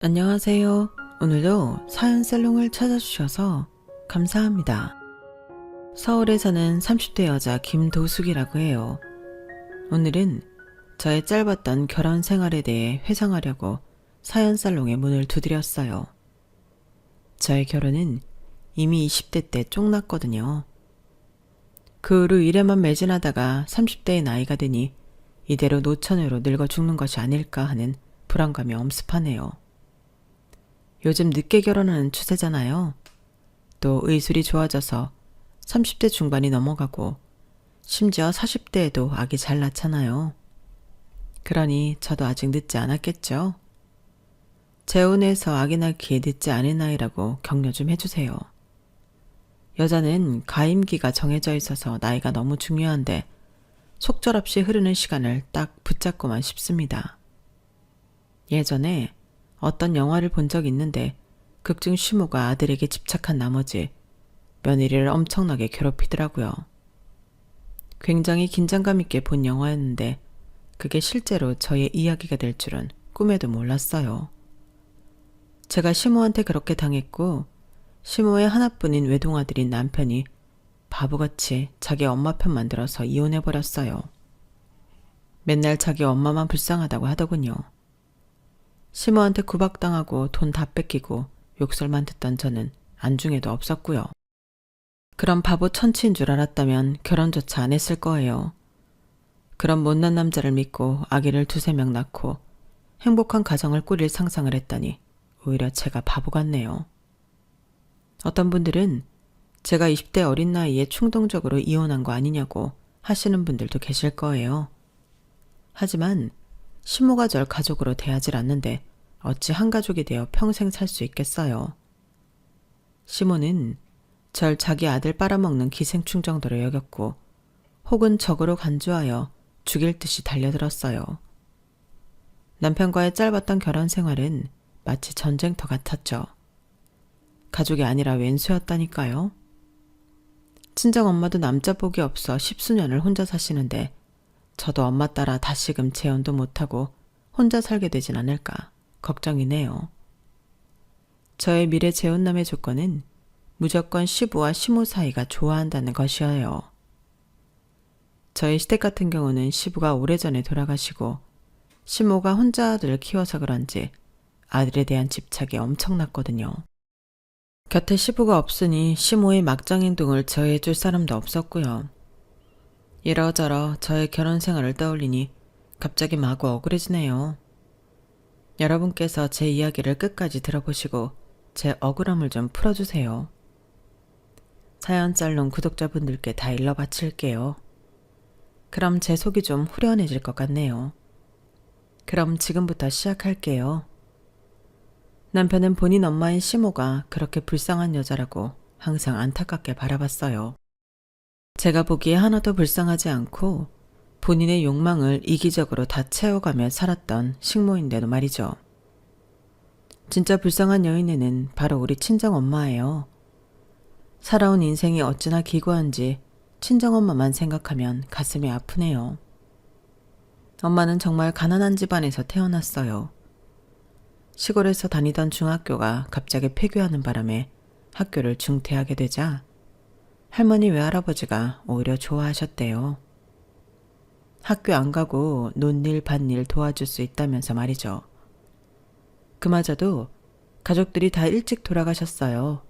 안녕하세요. 오늘도 사연살롱을 찾아주셔서 감사합니다. 서울에 사는 30대 여자 김도숙이라고 해요. 오늘은 저의 짧았던 결혼 생활에 대해 회상하려고 사연살롱의 문을 두드렸어요. 저의 결혼은 이미 20대 때 쫑났거든요. 그 후로 일에만 매진하다가 30대의 나이가 되니 이대로 노처녀로 늙어 죽는 것이 아닐까 하는 불안감이 엄습하네요. 요즘 늦게 결혼하는 추세잖아요. 또 의술이 좋아져서 30대 중반이 넘어가고 심지어 40대에도 아기 잘 낳잖아요. 그러니 저도 아직 늦지 않았겠죠. 재혼해서 아기 낳기에 늦지 않은 나이라고 격려 좀 해주세요. 여자는 가임기가 정해져 있어서 나이가 너무 중요한데 속절없이 흐르는 시간을 딱 붙잡고만 싶습니다. 예전에 어떤 영화를 본 적이 있는데 극중 시모가 아들에게 집착한 나머지 며느리를 엄청나게 괴롭히더라고요. 굉장히 긴장감 있게 본 영화였는데 그게 실제로 저의 이야기가 될 줄은 꿈에도 몰랐어요. 제가 시모한테 그렇게 당했고 시모의 하나뿐인 외동아들인 남편이 바보같이 자기 엄마 편만 들어서 이혼해버렸어요. 맨날 자기 엄마만 불쌍하다고 하더군요. 시모한테 구박당하고 돈 다 뺏기고 욕설만 듣던 저는 안중에도 없었고요. 그런 바보 천치인 줄 알았다면 결혼조차 안 했을 거예요. 그런 못난 남자를 믿고 아기를 2~3명 낳고 행복한 가정을 꾸릴 상상을 했다니 오히려 제가 바보 같네요. 어떤 분들은 제가 20대 어린 나이에 충동적으로 이혼한 거 아니냐고 하시는 분들도 계실 거예요. 하지만 시모가 절 가족으로 대하질 않는데 어찌 한 가족이 되어 평생 살 수 있겠어요. 시모는 절 자기 아들 빨아먹는 기생충 정도로 여겼고 혹은 적으로 간주하여 죽일 듯이 달려들었어요. 남편과의 짧았던 결혼 생활은 마치 전쟁터 같았죠. 가족이 아니라 왼수였다니까요. 친정엄마도 남자복이 없어 10수년을 혼자 사시는데 저도 엄마 따라 다시금 재혼도 못하고 혼자 살게 되진 않을까 걱정이네요. 저의 미래 재혼남의 조건은 무조건 시부와 시모 사이가 좋아한다는 것이어요. 저희 시댁 같은 경우는 시부가 오래전에 돌아가시고 시모가 혼자 아들을 키워서 그런지 아들에 대한 집착이 엄청났거든요. 곁에 시부가 없으니 시모의 막장 행동을 저해줄 사람도 없었고요. 이러저러 저의 결혼 생활을 떠올리니 갑자기 마구 억울해지네요. 여러분께서 제 이야기를 끝까지 들어보시고 제 억울함을 좀 풀어주세요. 사연살롱 구독자분들께 다 일러 바칠게요. 그럼 제 속이 좀 후련해질 것 같네요. 그럼 지금부터 시작할게요. 남편은 본인 엄마인 시모가 그렇게 불쌍한 여자라고 항상 안타깝게 바라봤어요. 제가 보기에 하나도 불쌍하지 않고 본인의 욕망을 이기적으로 다 채워가며 살았던 식모인데도 말이죠. 진짜 불쌍한 여인에는 바로 우리 친정엄마예요. 살아온 인생이 어찌나 기구한지 친정엄마만 생각하면 가슴이 아프네요. 엄마는 정말 가난한 집안에서 태어났어요. 시골에서 다니던 중학교가 갑자기 폐교하는 바람에 학교를 중퇴하게 되자 할머니 외할아버지가 오히려 좋아하셨대요. 학교 안 가고 논일 밭일 도와줄 수 있다면서 말이죠. 그마저도 가족들이 다 일찍 돌아가셨어요.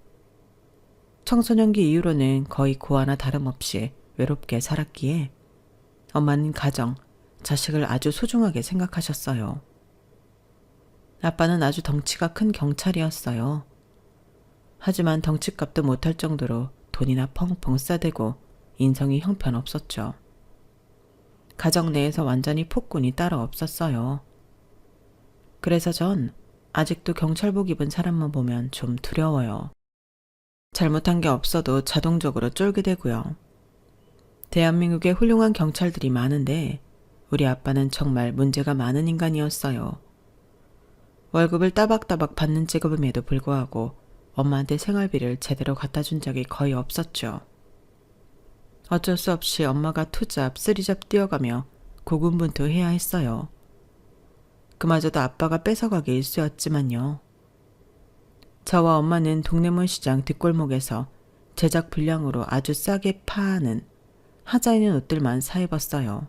청소년기 이후로는 거의 고아나 다름없이 외롭게 살았기에 엄마는 가정, 자식을 아주 소중하게 생각하셨어요. 아빠는 아주 덩치가 큰 경찰이었어요. 하지만 덩치값도 못할 정도로 돈이나 펑펑 싸대고 인성이 형편없었죠. 가정 내에서 완전히 폭군이 따로 없었어요. 그래서 전 아직도 경찰복 입은 사람만 보면 좀 두려워요. 잘못한 게 없어도 자동적으로 쫄게 되고요. 대한민국에 훌륭한 경찰들이 많은데 우리 아빠는 정말 문제가 많은 인간이었어요. 월급을 따박따박 받는 직업임에도 불구하고 엄마한테 생활비를 제대로 갖다 준 적이 거의 없었죠. 어쩔 수 없이 엄마가 투잡, 쓰리잡 뛰어가며 고군분투해야 했어요. 그마저도 아빠가 뺏어가기 일쑤였지만요. 저와 엄마는 동대문 시장 뒷골목에서 제작 불량으로 아주 싸게 파는 하자 있는 옷들만 사 입었어요.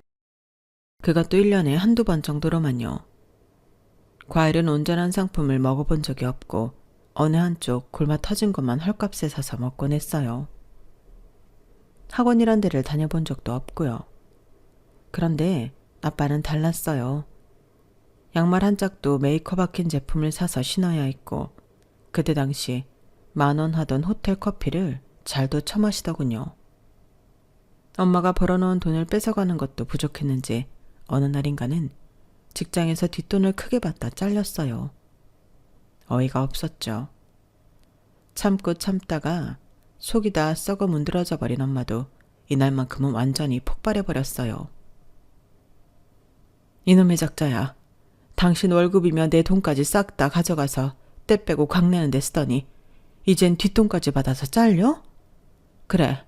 그것도 1년에 한두 번 정도로만요. 과일은 온전한 상품을 먹어본 적이 없고 어느 한쪽 골마 터진 것만 헐값에 사서 먹곤 했어요. 학원이란 데를 다녀본 적도 없고요. 그런데 아빠는 달랐어요. 양말 한 짝도 메이커 박힌 제품을 사서 신어야 했고 그때 당시 10,000원 하던 호텔 커피를 잘도 처마시더군요. 엄마가 벌어놓은 돈을 뺏어가는 것도 부족했는지 어느 날인가는 직장에서 뒷돈을 크게 받다 잘렸어요. 어이가 없었죠. 참고 참다가 속이 다 썩어 문드러져 버린 엄마도 이날만큼은 완전히 폭발해버렸어요. 이놈의 작자야. 당신 월급이며 내 돈까지 싹 다 가져가서 때 빼고 광내는 데 쓰더니 이젠 뒷돈까지 받아서 잘려? 그래.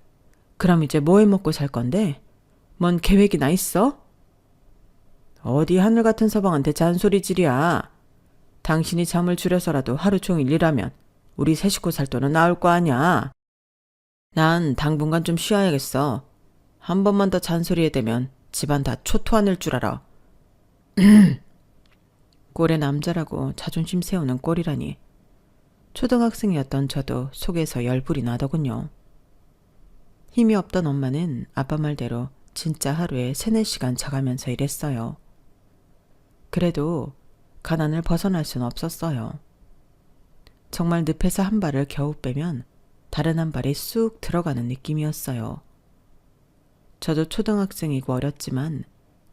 그럼 이제 뭐 해먹고 살 건데? 뭔 계획이나 있어? 어디 하늘 같은 서방한테 잔소리질이야. 당신이 잠을 줄여서라도 하루 종일 일하면 우리 세 식구 살 돈은 나올 거 아냐. 난 당분간 좀 쉬어야겠어. 한 번만 더 잔소리에 대면 집안 다 초토화낼 줄 알아. 꼴의 남자라고 자존심 세우는 꼴이라니. 초등학생이었던 저도 속에서 열불이 나더군요. 힘이 없던 엄마는 아빠 말대로 진짜 하루에 3-4시간 자가면서 일했어요. 그래도 가난을 벗어날 수는 없었어요. 정말 늪에서 한 발을 겨우 빼면 다른 한 발이 쑥 들어가는 느낌이었어요. 저도 초등학생이고 어렸지만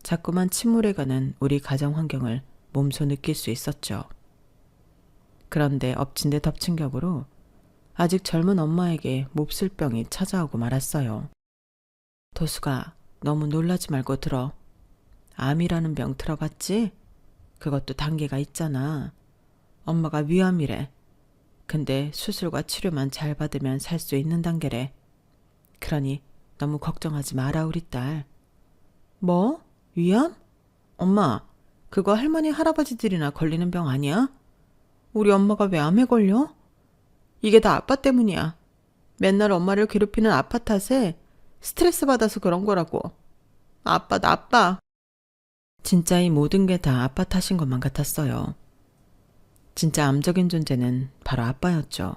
자꾸만 침울해가는 우리 가정 환경을 몸소 느낄 수 있었죠. 그런데 엎친 데 덮친 격으로 아직 젊은 엄마에게 몹쓸병이 찾아오고 말았어요. 도수가 너무 놀라지 말고 들어. 암이라는 병 들어봤지? 그것도 단계가 있잖아. 엄마가 위암이래. 근데 수술과 치료만 잘 받으면 살 수 있는 단계래. 그러니 너무 걱정하지 마라 우리 딸. 뭐? 위암? 엄마, 그거 할머니 할아버지들이나 걸리는 병 아니야? 우리 엄마가 왜 암에 걸려? 이게 다 아빠 때문이야. 맨날 엄마를 괴롭히는 아빠 탓에 스트레스 받아서 그런 거라고. 아빠 나빠. 진짜 이 모든 게 다 아빠 탓인 것만 같았어요. 진짜 암적인 존재는 바로 아빠였죠.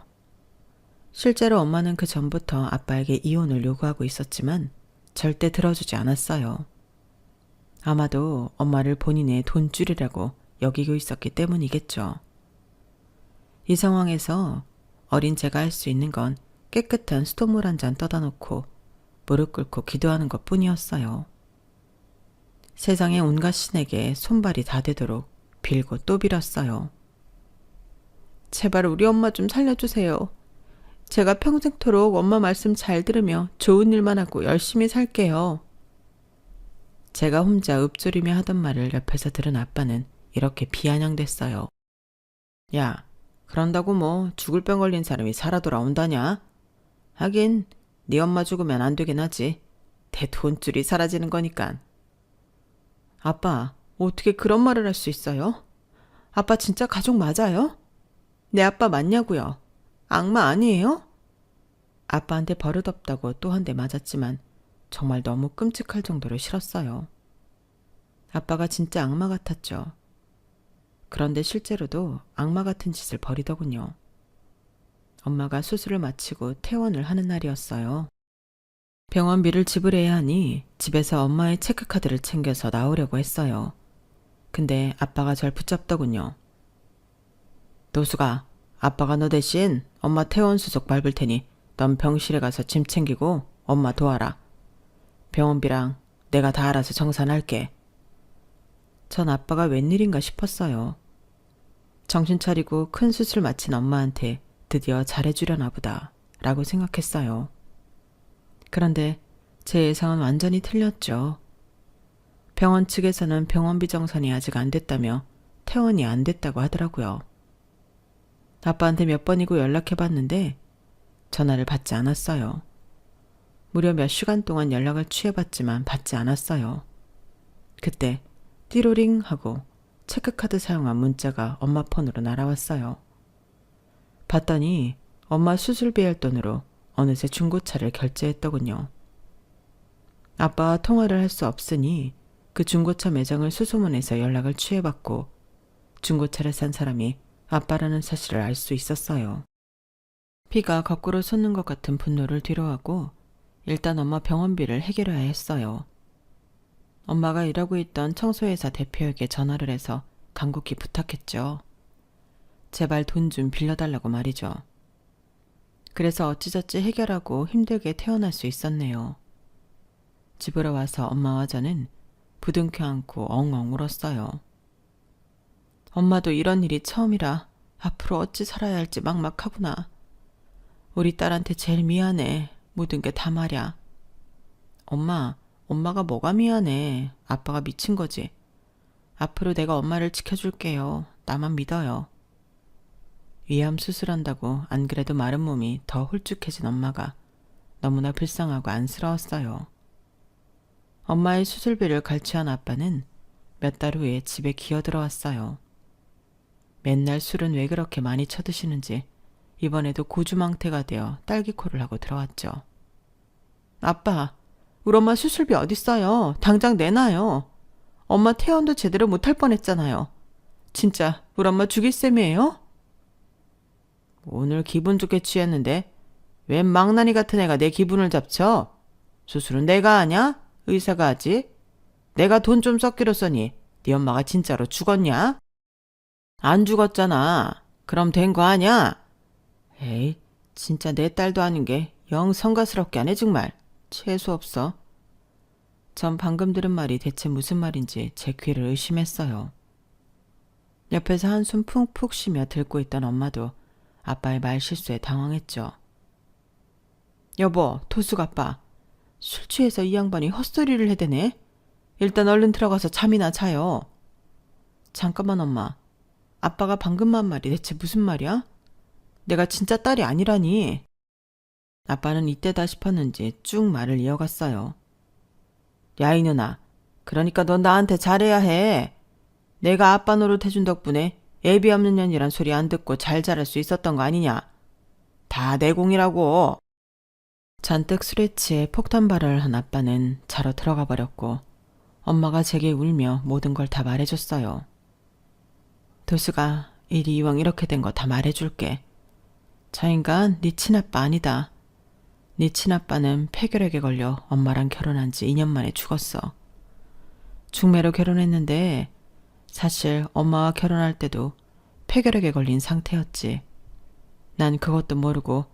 실제로 엄마는 그 전부터 아빠에게 이혼을 요구하고 있었지만 절대 들어주지 않았어요. 아마도 엄마를 본인의 돈줄이라고 여기고 있었기 때문이겠죠. 이 상황에서 어린 제가 할 수 있는 건 깨끗한 수돗물 한 잔 떠다 놓고 무릎 꿇고 기도하는 것 뿐이었어요. 세상의 온갖 신에게 손발이 다 되도록 빌고 또 빌었어요. 제발 우리 엄마 좀 살려주세요. 제가 평생토록 엄마 말씀 잘 들으며 좋은 일만 하고 열심히 살게요. 제가 혼자 읊조리며 하던 말을 옆에서 들은 아빠는 이렇게 비아냥댔어요. 야, 그런다고 뭐 죽을 병 걸린 사람이 살아 돌아온다냐? 하긴 네 엄마 죽으면 안 되긴 하지. 대 돈줄이 사라지는 거니깐. 아빠, 어떻게 그런 말을 할 수 있어요? 아빠 진짜 가족 맞아요? 내 아빠 맞냐고요? 악마 아니에요? 아빠한테 버릇없다고 또 한 대 맞았지만 정말 너무 끔찍할 정도로 싫었어요. 아빠가 진짜 악마 같았죠. 그런데 실제로도 악마 같은 짓을 벌이더군요. 엄마가 수술을 마치고 퇴원을 하는 날이었어요. 병원비를 지불해야 하니 집에서 엄마의 체크카드를 챙겨서 나오려고 했어요. 근데 아빠가 절 붙잡더군요. 노수가, 아빠가 너 대신 엄마 퇴원 수속 밟을 테니 넌 병실에 가서 짐 챙기고 엄마 도와라. 병원비랑 내가 다 알아서 정산할게. 전 아빠가 웬일인가 싶었어요. 정신 차리고 큰 수술 마친 엄마한테 드디어 잘해주려나 보다 라고 생각했어요. 그런데 제 예상은 완전히 틀렸죠. 병원 측에서는 병원비 정산이 아직 안 됐다며 퇴원이 안 됐다고 하더라고요. 아빠한테 몇 번이고 연락해봤는데 전화를 받지 않았어요. 무려 몇 시간 동안 연락을 취해봤지만 받지 않았어요. 그때 띠로링 하고 체크카드 사용한 문자가 엄마 폰으로 날아왔어요. 봤더니 엄마 수술비 할 돈으로 어느새 중고차를 결제했더군요. 아빠와 통화를 할 수 없으니 그 중고차 매장을 수소문해서 연락을 취해봤고 중고차를 산 사람이 아빠라는 사실을 알 수 있었어요. 피가 거꾸로 솟는 것 같은 분노를 뒤로하고 일단 엄마 병원비를 해결해야 했어요. 엄마가 일하고 있던 청소회사 대표에게 전화를 해서 간곡히 부탁했죠. 제발 돈 좀 빌려달라고 말이죠. 그래서 어찌저찌 해결하고 힘들게 퇴원할 수 있었네요. 집으로 와서 엄마와 저는 부둥켜 안고 엉엉 울었어요. 엄마도 이런 일이 처음이라 앞으로 어찌 살아야 할지 막막하구나. 우리 딸한테 제일 미안해. 모든 게 다 말야. 엄마가 뭐가 미안해. 아빠가 미친 거지. 앞으로 내가 엄마를 지켜줄게요. 나만 믿어요. 위암 수술한다고 안 그래도 마른 몸이 더 홀쭉해진 엄마가 너무나 불쌍하고 안쓰러웠어요. 엄마의 수술비를 갈취한 아빠는 몇 달 후에 집에 기어들어왔어요. 맨날 술은 왜 그렇게 많이 쳐드시는지 이번에도 고주망태가 되어 딸기코를 하고 들어왔죠. 아빠, 우리 엄마 수술비 어딨어요? 당장 내놔요. 엄마 퇴원도 제대로 못할 뻔했잖아요. 진짜 우리 엄마 죽일 셈이에요? 오늘 기분 좋게 취했는데 웬 망나니 같은 애가 내 기분을 잡쳐? 수술은 내가 하냐? 의사가 하지? 내가 돈 좀 썩기로 써니 네 엄마가 진짜로 죽었냐? 안 죽었잖아. 그럼 된 거 아냐? 에이, 진짜 내 딸도 아닌 게 영 성가스럽게 하네 정말. 재수 없어. 전 방금 들은 말이 대체 무슨 말인지 제 귀를 의심했어요. 옆에서 한숨 푹푹 쉬며 들고 있던 엄마도 아빠의 말 실수에 당황했죠. 여보, 도숙 아빠. 술 취해서 이 양반이 헛소리를 해대네. 일단 얼른 들어가서 잠이나 자요. 잠깐만 엄마. 아빠가 방금 한 말이 대체 무슨 말이야? 내가 진짜 딸이 아니라니. 아빠는 이때다 싶었는지 쭉 말을 이어갔어요. 야, 이 누나. 그러니까 넌 나한테 잘해야 해. 내가 아빠 노릇 해준 덕분에 애비 없는 년이란 소리 안 듣고 잘 자랄 수 있었던 거 아니냐. 다 내 공이라고. 잔뜩 술에 취해 폭탄 발언을 한 아빠는 자러 들어가 버렸고 엄마가 제게 울며 모든 걸 다 말해줬어요. 도수가 일이 이왕 이렇게 된 거 다 말해줄게. 저 인간 네 친아빠 아니다. 네 친아빠는 폐결핵에 걸려 엄마랑 결혼한 지 2년 만에 죽었어. 중매로 결혼했는데 사실 엄마와 결혼할 때도 폐결핵에 걸린 상태였지. 난 그것도 모르고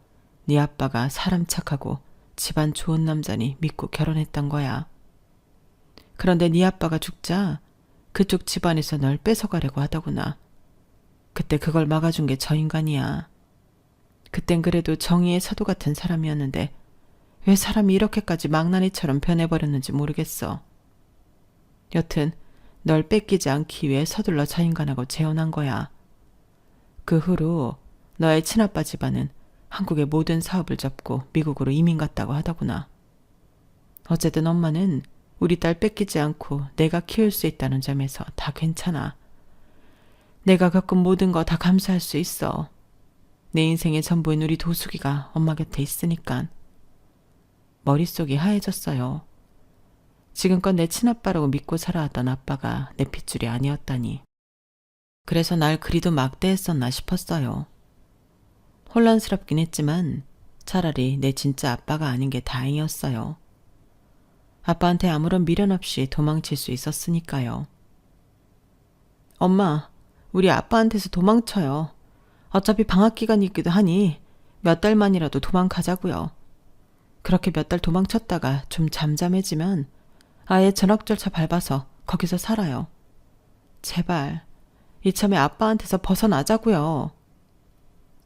네 아빠가 사람 착하고 집안 좋은 남자니 믿고 결혼했던 거야. 그런데 네 아빠가 죽자 그쪽 집안에서 널 뺏어가려고 하더구나. 그때 그걸 막아준 게 저 인간이야. 그땐 그래도 정의의 사도 같은 사람이었는데 왜 사람이 이렇게까지 망나니처럼 변해버렸는지 모르겠어. 여튼 널 뺏기지 않기 위해 서둘러 저 인간하고 재혼한 거야. 그 후로 너의 친아빠 집안은 한국의 모든 사업을 접고 미국으로 이민 갔다고 하더구나. 어쨌든 엄마는 우리 딸 뺏기지 않고 내가 키울 수 있다는 점에서 다 괜찮아. 내가 겪은 모든 거 다 감수할 수 있어. 내 인생의 전부인 우리 도숙이가 엄마 곁에 있으니까. 머릿속이 하얘졌어요. 지금껏 내 친아빠라고 믿고 살아왔던 아빠가 내 핏줄이 아니었다니. 그래서 날 그리도 막대했었나 싶었어요. 혼란스럽긴 했지만 차라리 내 진짜 아빠가 아닌 게 다행이었어요. 아빠한테 아무런 미련 없이 도망칠 수 있었으니까요. 엄마, 우리 아빠한테서 도망쳐요. 어차피 방학 기간이기도 하니 몇 달만이라도 도망가자고요. 그렇게 몇 달 도망쳤다가 좀 잠잠해지면 아예 전학절차 밟아서 거기서 살아요. 제발 이참에 아빠한테서 벗어나자고요.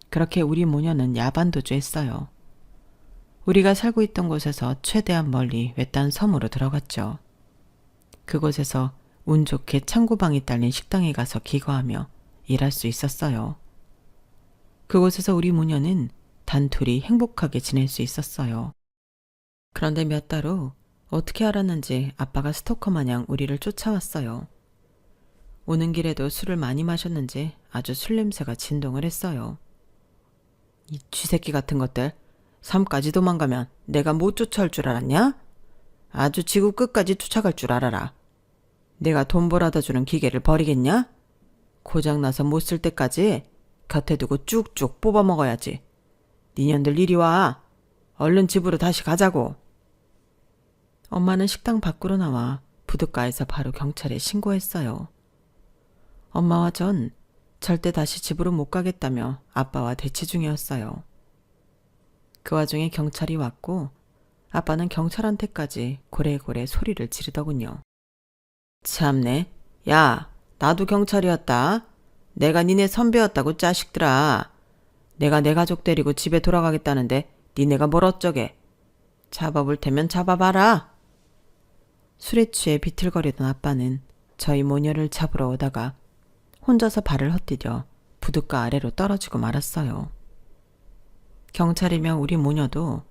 그렇게 우리 모녀는 야반도주했어요. 우리가 살고 있던 곳에서 최대한 멀리 외딴 섬으로 들어갔죠. 그곳에서 운 좋게 창고방이 딸린 식당에 가서 기거하며 일할 수 있었어요. 그곳에서 우리 모녀는 단둘이 행복하게 지낼 수 있었어요. 그런데 몇 달 후 어떻게 알았는지 아빠가 스토커 마냥 우리를 쫓아왔어요. 오는 길에도 술을 많이 마셨는지 아주 술 냄새가 진동을 했어요. 이 쥐새끼 같은 것들, 섬까지 도망가면 내가 못 쫓아올 줄 알았냐? 아주 지구 끝까지 쫓아갈 줄 알아라. 내가 돈 벌어다 주는 기계를 버리겠냐? 고장나서 못 쓸 때까지 곁에 두고 쭉쭉 뽑아 먹어야지. 니년들 이리 와. 얼른 집으로 다시 가자고. 엄마는 식당 밖으로 나와 부둣가에서 바로 경찰에 신고했어요. 엄마와 전 절대 다시 집으로 못 가겠다며 아빠와 대치 중이었어요. 그 와중에 경찰이 왔고 아빠는 경찰한테까지 고래고래 소리를 지르더군요. 참네. 야, 나도 경찰이었다. 내가 니네 선배였다고 짜식들아. 내가 내 가족 데리고 집에 돌아가겠다는데 니네가 뭘 어쩌게. 잡아볼 테면 잡아봐라. 술에 취해 비틀거리던 아빠는 저희 모녀를 잡으러 오다가 혼자서 발을 헛디뎌 부둣가 아래로 떨어지고 말았어요. 경찰이며 우리 모녀도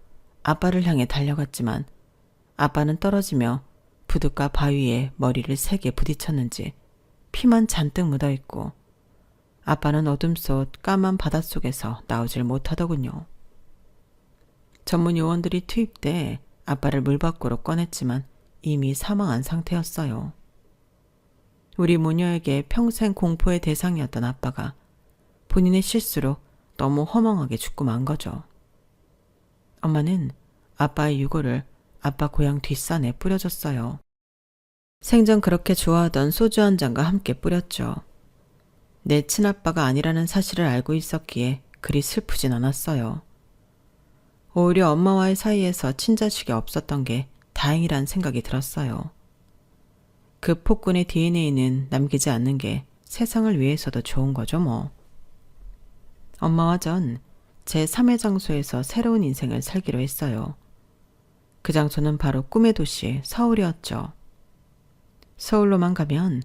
아빠를 향해 달려갔지만 아빠는 떨어지며 부둣가 바위에 머리를 세게 부딪혔는지 피만 잔뜩 묻어있고 아빠는 어둠 속 까만 바닷속에서 나오질 못하더군요. 전문 요원들이 투입돼 아빠를 물 밖으로 꺼냈지만 이미 사망한 상태였어요. 우리 모녀에게 평생 공포의 대상이었던 아빠가 본인의 실수로 너무 허망하게 죽고 만 거죠. 엄마는 아빠의 유골을 아빠 고향 뒷산에 뿌려줬어요. 생전 그렇게 좋아하던 소주 한 잔과 함께 뿌렸죠. 내 친아빠가 아니라는 사실을 알고 있었기에 그리 슬프진 않았어요. 오히려 엄마와의 사이에서 친자식이 없었던 게 다행이란 생각이 들었어요. 그 폭군의 DNA는 남기지 않는 게 세상을 위해서도 좋은 거죠 뭐. 엄마와 전 제 3회 장소에서 새로운 인생을 살기로 했어요. 그 장소는 바로 꿈의 도시 서울이었죠. 서울로만 가면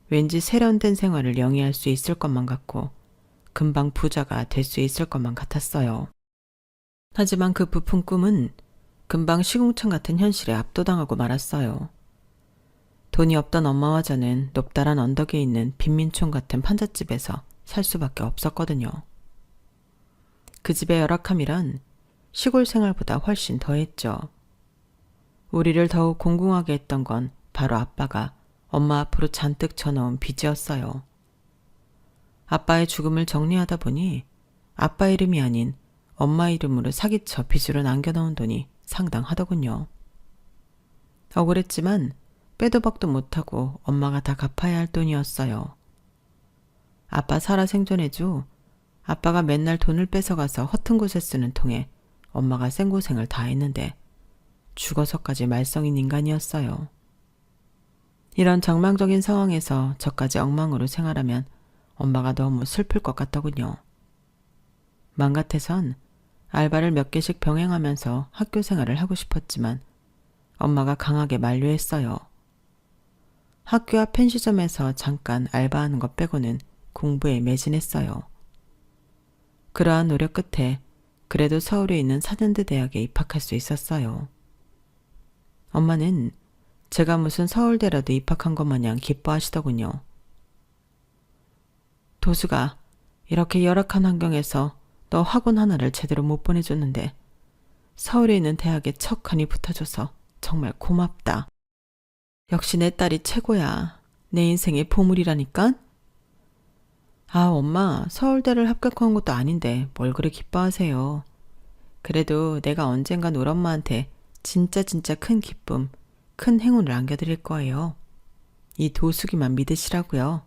왠지 세련된 생활을 영위할 수 있을 것만 같고 금방 부자가 될 수 있을 것만 같았어요. 하지만 그 부푼 꿈은 금방 시궁창 같은 현실에 압도당하고 말았어요. 돈이 없던 엄마와 저는 높다란 언덕에 있는 빈민촌 같은 판잣집에서 살 수밖에 없었거든요. 그 집의 열악함이란 시골 생활보다 훨씬 더했죠. 우리를 더욱 공공하게 했던 건 바로 아빠가 엄마 앞으로 잔뜩 쳐넣은 빚이었어요. 아빠의 죽음을 정리하다 보니 아빠 이름이 아닌 엄마 이름으로 사기쳐 빚으로 남겨놓은 돈이 상당하더군요. 억울했지만 빼도 박도 못하고 엄마가 다 갚아야 할 돈이었어요. 아빠 살아 생존해줘 아빠가 맨날 돈을 뺏어가서 허튼 곳에 쓰는 통에 엄마가 생고생을 다 했는데 죽어서까지 말썽인 인간이었어요. 이런 정망적인 상황에서 저까지 엉망으로 생활하면 엄마가 너무 슬플 것 같더군요. 맘 같아선 알바를 몇 개씩 병행하면서 학교 생활을 하고 싶었지만 엄마가 강하게 만류했어요. 학교 앞 편의점에서 잠깐 알바하는 것 빼고는 공부에 매진했어요. 그러한 노력 끝에 그래도 서울에 있는 사년대 대학에 입학할 수 있었어요. 엄마는 제가 무슨 서울대라도 입학한 것 마냥 기뻐하시더군요. 도수가 이렇게 열악한 환경에서 너 학원 하나를 제대로 못 보내줬는데 서울에 있는 대학에 척하니 붙어줘서 정말 고맙다. 역시 내 딸이 최고야. 내 인생의 보물이라니까? 아, 엄마, 서울대를 합격한 것도 아닌데 뭘 그리 기뻐하세요. 그래도 내가 언젠간 우리 엄마한테 진짜 큰 기쁨, 큰 행운을 안겨드릴 거예요. 이 도수기만 믿으시라고요.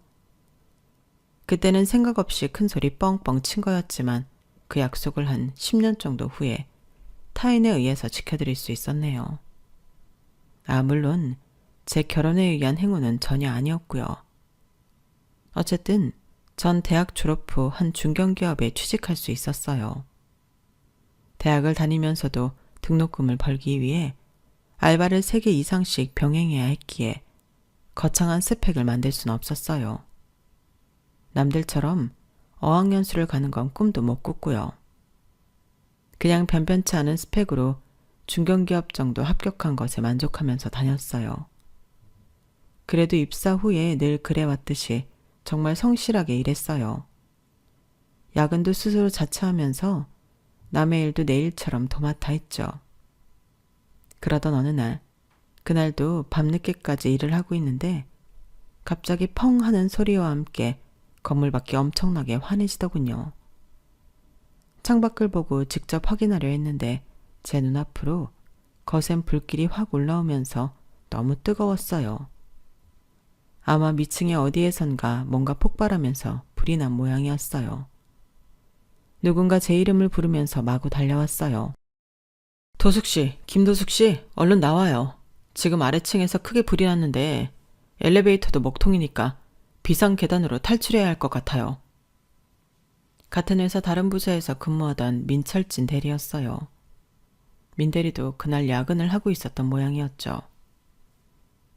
그때는 생각 없이 큰 소리 뻥뻥 친 거였지만 그 약속을 한 10년 정도 후에 타인에 의해서 지켜드릴 수 있었네요. 아, 물론 제 결혼에 의한 행운은 전혀 아니었고요. 어쨌든 전 대학 졸업 후 한 중견기업에 취직할 수 있었어요. 대학을 다니면서도 등록금을 벌기 위해 알바를 3개 이상씩 병행해야 했기에 거창한 스펙을 만들 수는 없었어요. 남들처럼 어학연수를 가는 건 꿈도 못 꿨고요. 그냥 변변치 않은 스펙으로 중견기업 정도 합격한 것에 만족하면서 다녔어요. 그래도 입사 후에 늘 그래왔듯이 정말 성실하게 일했어요. 야근도 스스로 자처하면서 남의 일도 내 일처럼 도맡아 했죠. 그러던 어느 날, 그날도 밤늦게까지 일을 하고 있는데 갑자기 펑 하는 소리와 함께 건물 밖이 엄청나게 환해지더군요. 창밖을 보고 직접 확인하려 했는데 제 눈앞으로 거센 불길이 확 올라오면서 너무 뜨거웠어요. 아마 미층의 어디에선가 뭔가 폭발하면서 불이 난 모양이었어요. 누군가 제 이름을 부르면서 마구 달려왔어요. 도숙씨, 김도숙씨, 얼른 나와요. 지금 아래층에서 크게 불이 났는데 엘리베이터도 먹통이니까 비상 계단으로 탈출해야 할 것 같아요. 같은 회사 다른 부서에서 근무하던 민철진 대리였어요. 민 대리도 그날 야근을 하고 있었던 모양이었죠.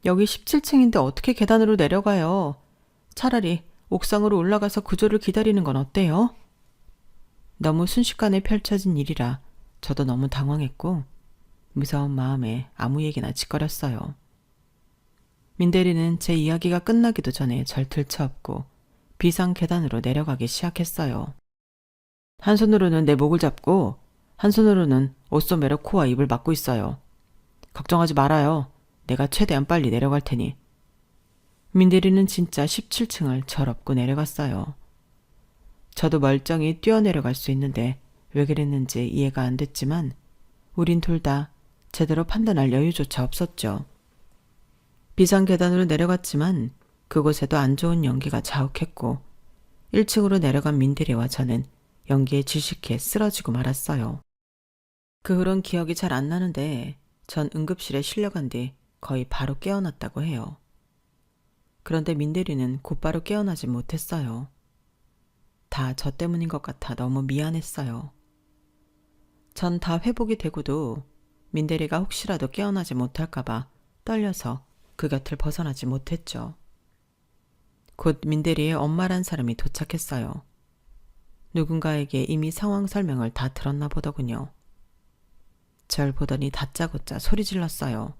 여기 17층인데 어떻게 계단으로 내려가요? 차라리 옥상으로 올라가서 구조를 기다리는 건 어때요? 너무 순식간에 펼쳐진 일이라 저도 너무 당황했고 무서운 마음에 아무 얘기나 짓거렸어요. 민 대리는 제 이야기가 끝나기도 전에 절 들쳐업고 비상 계단으로 내려가기 시작했어요. 한 손으로는 내 목을 잡고 한 손으로는 옷소매로 코와 입을 막고 있어요. 걱정하지 말아요. 내가 최대한 빨리 내려갈 테니. 민 대리는 진짜 17층을 절 업고 내려갔어요. 저도 멀쩡히 뛰어내려갈 수 있는데 왜 그랬는지 이해가 안 됐지만 우린 둘 다 제대로 판단할 여유조차 없었죠. 비상 계단으로 내려갔지만 그곳에도 안 좋은 연기가 자욱했고 1층으로 내려간 민대리와 저는 연기에 질식해 쓰러지고 말았어요. 그 후론 기억이 잘 안 나는데 전 응급실에 실려간 뒤 거의 바로 깨어났다고 해요. 그런데 민대리는 곧바로 깨어나지 못했어요. 다 저 때문인 것 같아 너무 미안했어요. 전 다 회복이 되고도 민대리가 혹시라도 깨어나지 못할까봐 떨려서 그 곁을 벗어나지 못했죠. 곧 민대리의 엄마란 사람이 도착했어요. 누군가에게 이미 상황 설명을 다 들었나 보더군요. 절 보더니 다짜고짜 소리 질렀어요.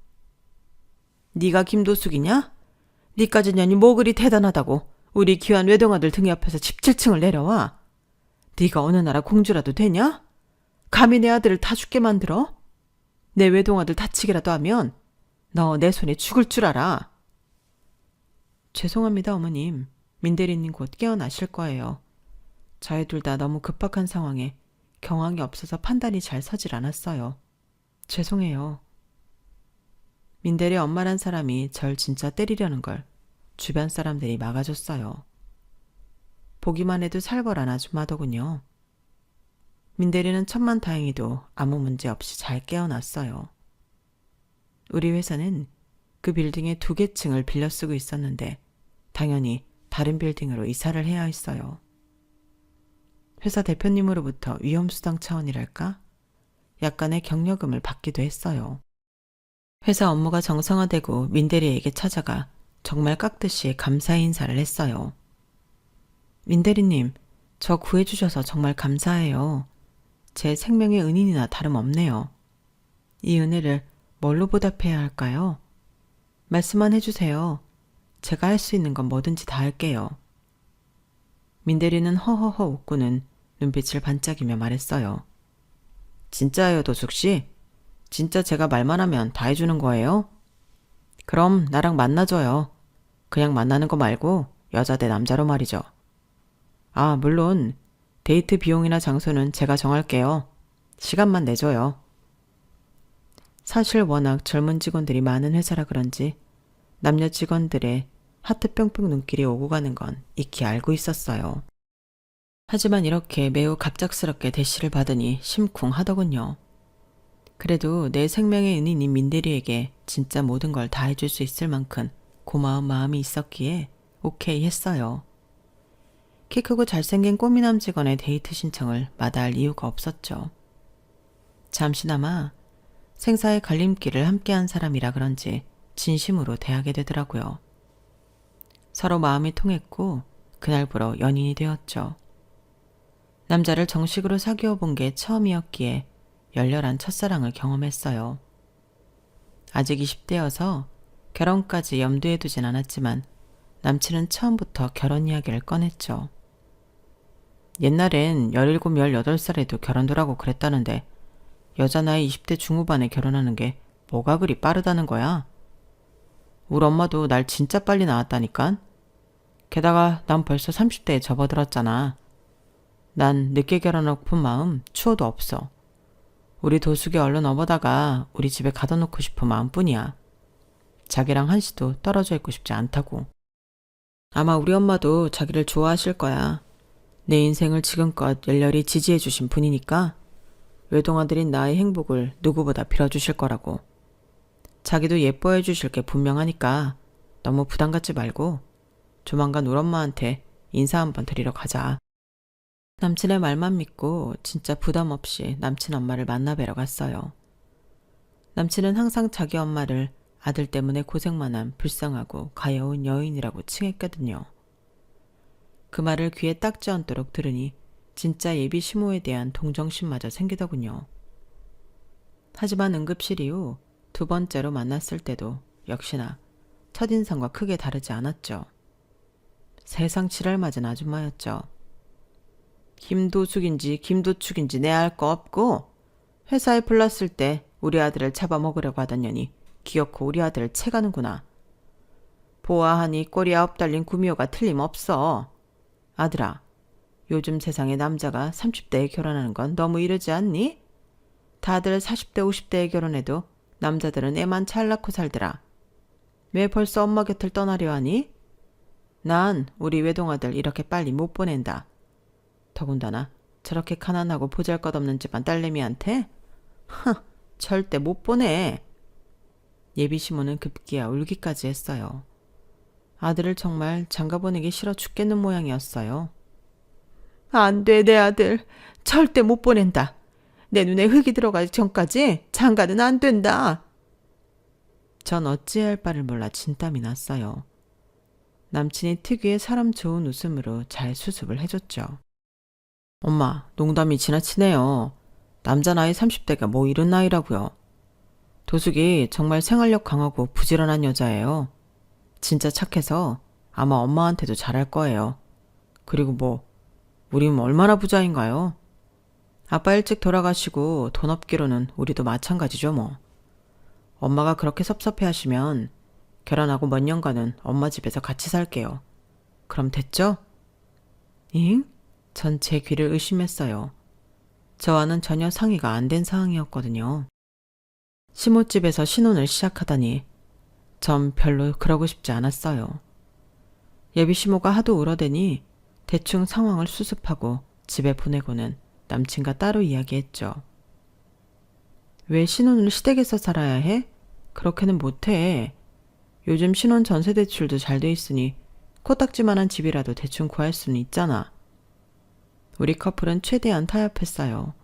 네가 김도숙이냐? 네까지 년이 뭐 그리 대단하다고 우리 귀한 외동아들 등에 앞에서 17층을 내려와? 네가 어느 나라 공주라도 되냐? 감히 내 아들을 다 죽게 만들어? 내 외동아들 다치기라도 하면 너 내 손에 죽을 줄 알아. 죄송합니다, 어머님. 민대리님 곧 깨어나실 거예요. 저희 둘 다 너무 급박한 상황에 경황이 없어서 판단이 잘 서질 않았어요. 죄송해요. 민대리 엄마란 사람이 절 진짜 때리려는 걸 주변 사람들이 막아줬어요. 보기만 해도 살벌한 아줌마더군요. 민대리는 천만다행히도 아무 문제 없이 잘 깨어났어요. 우리 회사는 그 빌딩의 2개 층을 빌려 쓰고 있었는데 당연히 다른 빌딩으로 이사를 해야 했어요. 회사 대표님으로부터 위험수당 차원이랄까? 약간의 격려금을 받기도 했어요. 회사 업무가 정상화되고 민대리에게 찾아가 정말 깍듯이 감사의 인사를 했어요. 민대리님, 저 구해주셔서 정말 감사해요. 제 생명의 은인이나 다름없네요. 이 은혜를 뭘로 보답해야 할까요? 말씀만 해주세요. 제가 할 수 있는 건 뭐든지 다 할게요. 민대리는 허허허 웃고는 눈빛을 반짝이며 말했어요. 진짜예요, 도숙씨? 진짜 제가 말만 하면 다 해주는 거예요? 그럼 나랑 만나줘요. 그냥 만나는 거 말고 여자 대 남자로 말이죠. 아, 물론 데이트 비용이나 장소는 제가 정할게요. 시간만 내줘요. 사실 워낙 젊은 직원들이 많은 회사라 그런지 남녀 직원들의 하트 뿅뿅 눈길이 오고 가는 건 익히 알고 있었어요. 하지만 이렇게 매우 갑작스럽게 대시를 받으니 심쿵하더군요. 그래도 내 생명의 은인인 민대리에게 진짜 모든 걸 다 해줄 수 있을 만큼 고마운 마음이 있었기에 오케이 했어요. 키 크고 잘생긴 꼬미남 직원의 데이트 신청을 마다할 이유가 없었죠. 잠시나마 생사의 갈림길을 함께한 사람이라 그런지 진심으로 대하게 되더라고요. 서로 마음이 통했고 그날부로 연인이 되었죠. 남자를 정식으로 사귀어 본 게 처음이었기에 열렬한 첫사랑을 경험했어요. 아직 20대여서 결혼까지 염두에 두진 않았지만 남친은 처음부터 결혼 이야기를 꺼냈죠. 옛날엔 17, 18살에도 결혼들하고 그랬다는데 여자 나이 20대 중후반에 결혼하는 게 뭐가 그리 빠르다는 거야? 우리 엄마도 날 진짜 빨리 낳았다니깐? 게다가 난 벌써 30대에 접어들었잖아. 난 늦게 결혼하고픈 마음 추워도 없어. 우리 도숙이 얼른 업어다가 우리 집에 가둬 놓고 싶은 마음뿐이야. 자기랑 한시도 떨어져 있고 싶지 않다고. 아마 우리 엄마도 자기를 좋아하실 거야. 내 인생을 지금껏 열렬히 지지해 주신 분이니까 외동아들인 나의 행복을 누구보다 빌어주실 거라고. 자기도 예뻐해 주실 게 분명하니까 너무 부담 갖지 말고 조만간 우리 엄마한테 인사 한번 드리러 가자. 남친의 말만 믿고 진짜 부담 없이 남친 엄마를 만나뵈러 갔어요. 남친은 항상 자기 엄마를 아들 때문에 고생만 한 불쌍하고 가여운 여인이라고 칭했거든요. 그 말을 귀에 딱 쥐어앉도록 들으니 진짜 예비 시모에 대한 동정심마저 생기더군요. 하지만 응급실 이후 2번째로 만났을 때도 역시나 첫인상과 크게 다르지 않았죠. 세상 지랄 맞은 아줌마였죠. 김도숙인지 김도축인지 내 알 거 없고 회사에 불렀을 때 우리 아들을 잡아먹으려고 하던 년이 기어코 우리 아들을 채가는구나. 보아하니 꼬리 9 달린 구미호가 틀림없어. 아들아, 요즘 세상에 남자가 30대에 결혼하는 건 너무 이르지 않니? 다들 40대 50대에 결혼해도 남자들은 애만 잘 낳고 살더라. 왜 벌써 엄마 곁을 떠나려 하니? 난 우리 외동아들 이렇게 빨리 못 보낸다. 더군다나 저렇게 가난하고 보잘것없는 집안 딸내미한테? 절대 못 보내. 예비 시모는 급기야 울기까지 했어요. 아들을 정말 장가보내기 싫어 죽겠는 모양이었어요. 안 돼, 내 아들. 절대 못 보낸다. 내 눈에 흙이 들어가기 전까지 장가는 안 된다. 전 어찌해야 할 바를 몰라 진땀이 났어요. 남친이 특유의 사람 좋은 웃음으로 잘 수습을 해줬죠. 엄마, 농담이 지나치네요. 남자 나이 30대가 뭐 이런 나이라고요. 도숙이 정말 생활력 강하고 부지런한 여자예요. 진짜 착해서 아마 엄마한테도 잘할 거예요. 그리고 뭐 우린 얼마나 부자인가요? 아빠 일찍 돌아가시고 돈 없기로는 우리도 마찬가지죠 뭐. 엄마가 그렇게 섭섭해 하시면 결혼하고 몇 년간은 엄마 집에서 같이 살게요. 그럼 됐죠? 잉? 전 제 귀를 의심했어요. 저와는 전혀 상의가 안 된 상황이었거든요. 시모집에서 신혼을 시작하다니 전 별로 그러고 싶지 않았어요. 예비 시모가 하도 울어대니 대충 상황을 수습하고 집에 보내고는 남친과 따로 이야기했죠. 왜 신혼을 시댁에서 살아야 해? 그렇게는 못해. 요즘 신혼 전세 대출도 잘 돼 있으니 코딱지만한 집이라도 대충 구할 수는 있잖아. 우리 커플은 최대한 타협했어요.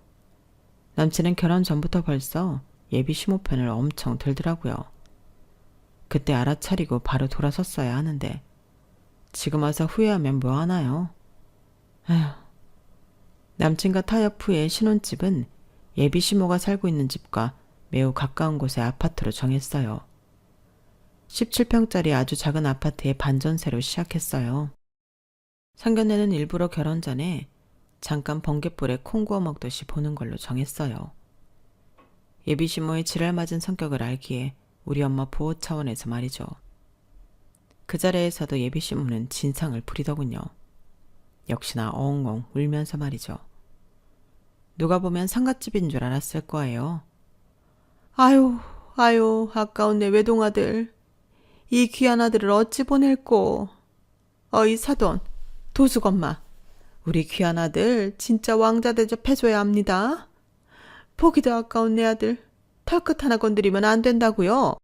남친은 결혼 전부터 벌써 예비 시모 편을 엄청 들더라고요. 그때 알아차리고 바로 돌아섰어야 하는데 지금 와서 후회하면 뭐하나요? 에휴. 남친과 타협 후에 신혼집은 예비 시모가 살고 있는 집과 매우 가까운 곳에 아파트로 정했어요. 17평짜리 아주 작은 아파트에 반전세로 시작했어요. 상견례는 일부러 결혼 전에 잠깐 번갯불에 콩 구워 먹듯이 보는 걸로 정했어요. 예비 시모의 지랄맞은 성격을 알기에 우리 엄마 보호 차원에서 말이죠. 그 자리에서도 예비 시모는 진상을 부리더군요. 역시나 엉엉 울면서 말이죠. 누가 보면 상갓집인 줄 알았을 거예요. 아유, 아까운 내 외동아들. 이 귀한 아들을 어찌 보낼꼬. 어이 사돈, 도숙엄마. 우리 귀한 아들 진짜 왕자 대접해줘야 합니다. 보기도 아까운 내 아들. 털끝 하나 건드리면 안 된다고요.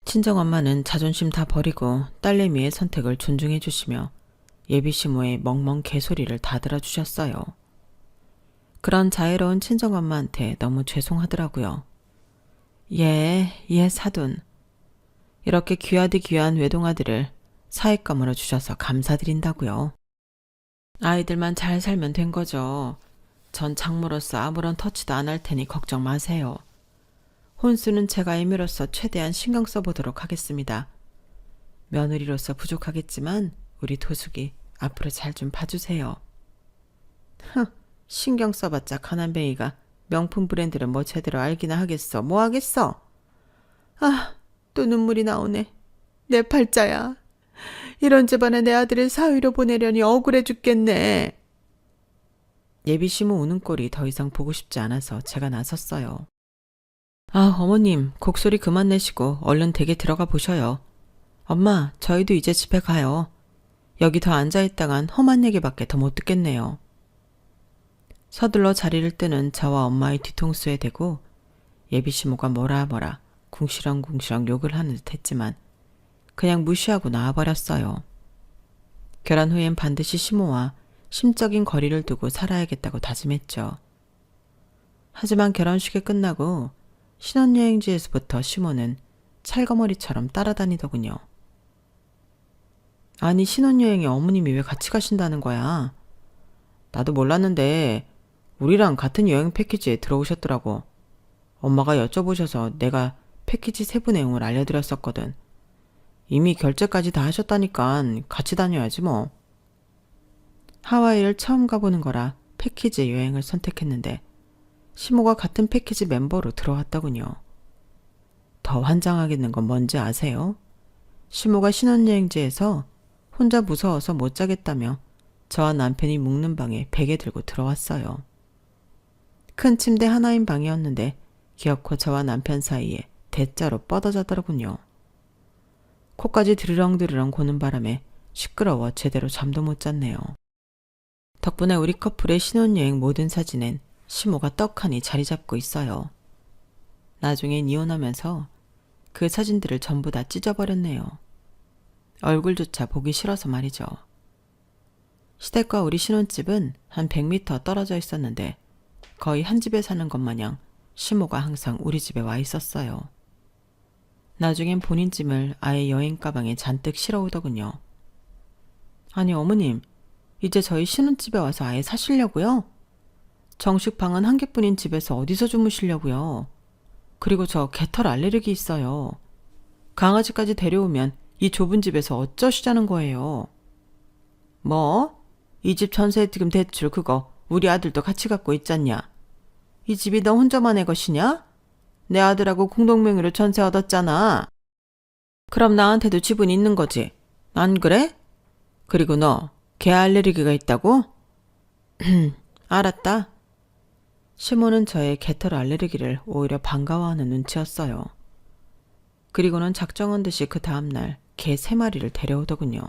친정엄마는 자존심 다 버리고 딸내미의 선택을 존중해 주시며 예비 시모의 멍멍 개소리를 다 들어주셨어요. 그런 자애로운 친정엄마한테 너무 죄송하더라고요. 예 사돈. 이렇게 귀하디 귀한 외동아들을 사윗감으로 주셔서 감사드린다고요. 아이들만 잘 살면 된 거죠. 전 장모로서 아무런 터치도 안 할 테니 걱정 마세요. 혼수는 제가 임의로써 최대한 신경 써보도록 하겠습니다. 며느리로서 부족하겠지만 우리 도숙이 앞으로 잘 좀 봐주세요. 신경 써봤자 가난뱅이가 명품 브랜드를 뭐 제대로 알기나 하겠어. 뭐 하겠어? 또 눈물이 나오네. 내 팔자야. 이런 집안에 내 아들을 사위로 보내려니 억울해 죽겠네. 예비 시모 우는 꼴이 더 이상 보고 싶지 않아서 제가 나섰어요. 어머님, 곡소리 그만 내시고 얼른 댁에 들어가 보셔요. 엄마, 저희도 이제 집에 가요. 여기 더 앉아있다간 험한 얘기밖에 더 못 듣겠네요. 서둘러 자리를 뜨는 저와 엄마의 뒤통수에 대고 예비 시모가 뭐라 궁시렁궁시렁 욕을 하는 듯 했지만 그냥 무시하고 나와버렸어요. 결혼 후엔 반드시 시모와 심적인 거리를 두고 살아야겠다고 다짐했죠. 하지만 결혼식이 끝나고 신혼여행지에서부터 시모는 찰거머리처럼 따라다니더군요. 아니, 신혼여행에 어머님이 왜 같이 가신다는 거야? 나도 몰랐는데 우리랑 같은 여행 패키지에 들어오셨더라고. 엄마가 여쭤보셔서 내가 패키지 세부 내용을 알려드렸었거든. 이미 결제까지 다 하셨다니까 같이 다녀야지 뭐. 하와이를 처음 가보는 거라 패키지 여행을 선택했는데 시모가 같은 패키지 멤버로 들어왔더군요. 더 환장하겠는 건 뭔지 아세요? 시모가 신혼여행지에서 혼자 무서워서 못 자겠다며 저와 남편이 묵는 방에 베개 들고 들어왔어요. 큰 침대 하나인 방이었는데 기어코 저와 남편 사이에 대자로 뻗어자더군요. 코까지 드르렁드르렁 고는 바람에 시끄러워 제대로 잠도 못 잤네요. 덕분에 우리 커플의 신혼여행 모든 사진엔 시모가 떡하니 자리 잡고 있어요. 나중엔 이혼하면서 그 사진들을 전부 다 찢어버렸네요. 얼굴조차 보기 싫어서 말이죠. 시댁과 우리 신혼집은 한 100m 떨어져 있었는데 거의 한 집에 사는 것 마냥 시모가 항상 우리 집에 와 있었어요. 나중엔 본인 짐을 아예 여행 가방에 잔뜩 실어오더군요. 아니 어머님, 이제 저희 신혼집에 와서 아예 사시려고요? 정식 방은 한 개뿐인 집에서 어디서 주무시려고요? 그리고 저 개털 알레르기 있어요. 강아지까지 데려오면 이 좁은 집에서 어쩌시자는 거예요? 뭐? 이 집 전세금 대출 그거 우리 아들도 같이 갖고 있잖냐? 이 집이 너 혼자만의 것이냐? 내 아들하고 공동명의로 전세 얻었잖아. 그럼 나한테도 집은 있는 거지. 안 그래? 그리고 너 개 알레르기가 있다고? 알았다. 시모는 저의 개털 알레르기를 오히려 반가워하는 눈치였어요. 그리고는 작정한 듯이 그 다음날 개 3마리를 데려오더군요.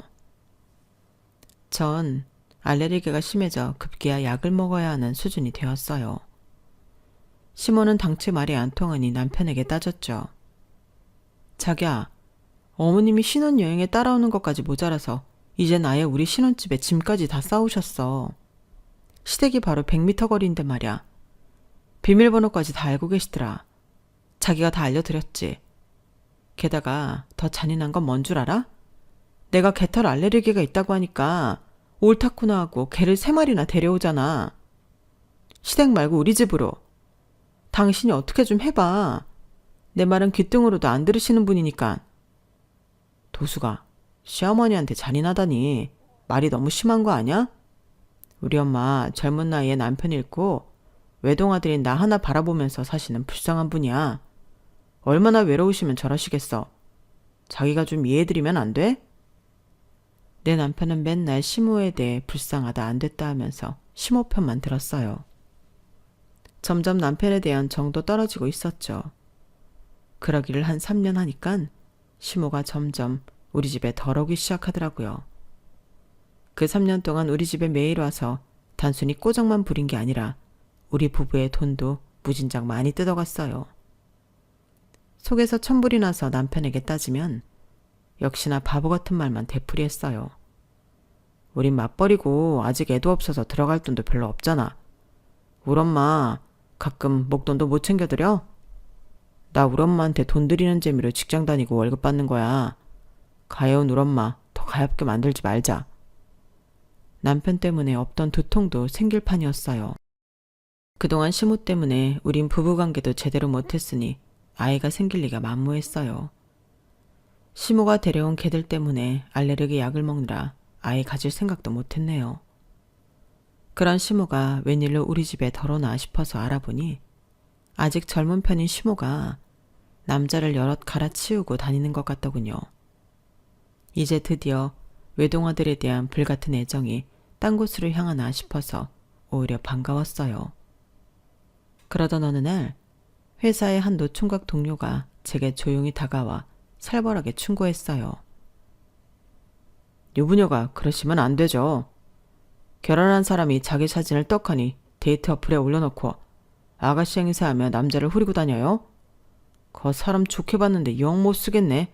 전 알레르기가 심해져 급기야 약을 먹어야 하는 수준이 되었어요. 시모는 당최 말이 안 통하니 남편에게 따졌죠. 자기야, 어머님이 신혼여행에 따라오는 것까지 모자라서 이젠 아예 우리 신혼집에 짐까지 다 싸우셨어. 시댁이 바로 100m 거리인데 말이야. 비밀번호까지 다 알고 계시더라. 자기가 다 알려드렸지. 게다가 더 잔인한 건 뭔 줄 알아? 내가 개털 알레르기가 있다고 하니까 옳다구나 하고 개를 3마리나 데려오잖아. 시댁 말고 우리 집으로. 당신이 어떻게 좀 해봐. 내 말은 귀등으로도 안 들으시는 분이니까. 도수가 시어머니한테 잔인하다니 말이 너무 심한 거 아니야? 우리 엄마 젊은 나이에 남편 잃고 외동아들인 나 하나 바라보면서 사시는 불쌍한 분이야. 얼마나 외로우시면 저러시겠어. 자기가 좀 이해해드리면 안 돼? 내 남편은 맨날 시모에 대해 불쌍하다 안 됐다 하면서 시모 편만 들었어요. 점점 남편에 대한 정도 떨어지고 있었죠. 그러기를 한 3년 하니깐 시모가 점점 우리 집에 덜 오기 시작하더라고요. 그 3년 동안 우리 집에 매일 와서 단순히 꼬정만 부린 게 아니라 우리 부부의 돈도 무진장 많이 뜯어갔어요. 속에서 천불이 나서 남편에게 따지면 역시나 바보 같은 말만 되풀이했어요. 우린 맞벌이고 아직 애도 없어서 들어갈 돈도 별로 없잖아. 우리 엄마 가끔 목돈도 못 챙겨드려? 나 우리 엄마한테 돈 드리는 재미로 직장 다니고 월급 받는 거야. 가여운 우리 엄마 더 가엾게 만들지 말자. 남편 때문에 없던 두통도 생길 판이었어요. 그동안 시모 때문에 우린 부부관계도 제대로 못했으니 아이가 생길 리가 만무했어요. 시모가 데려온 개들 때문에 알레르기 약을 먹느라 아이 가질 생각도 못했네요. 그런 시모가 웬일로 우리 집에 덜어나 싶어서 알아보니 아직 젊은 편인 시모가 남자를 여럿 갈아치우고 다니는 것 같더군요. 이제 드디어 외동아들에 대한 불같은 애정이 딴 곳으로 향하나 싶어서 오히려 반가웠어요. 그러던 어느 날 회사의 한 노총각 동료가 제게 조용히 다가와 살벌하게 충고했어요. 유부녀가 그러시면 안 되죠. 결혼한 사람이 자기 사진을 떡하니 데이트 어플에 올려놓고 아가씨 행세하며 남자를 후리고 다녀요? 거 사람 좋게 봤는데 영 못 쓰겠네.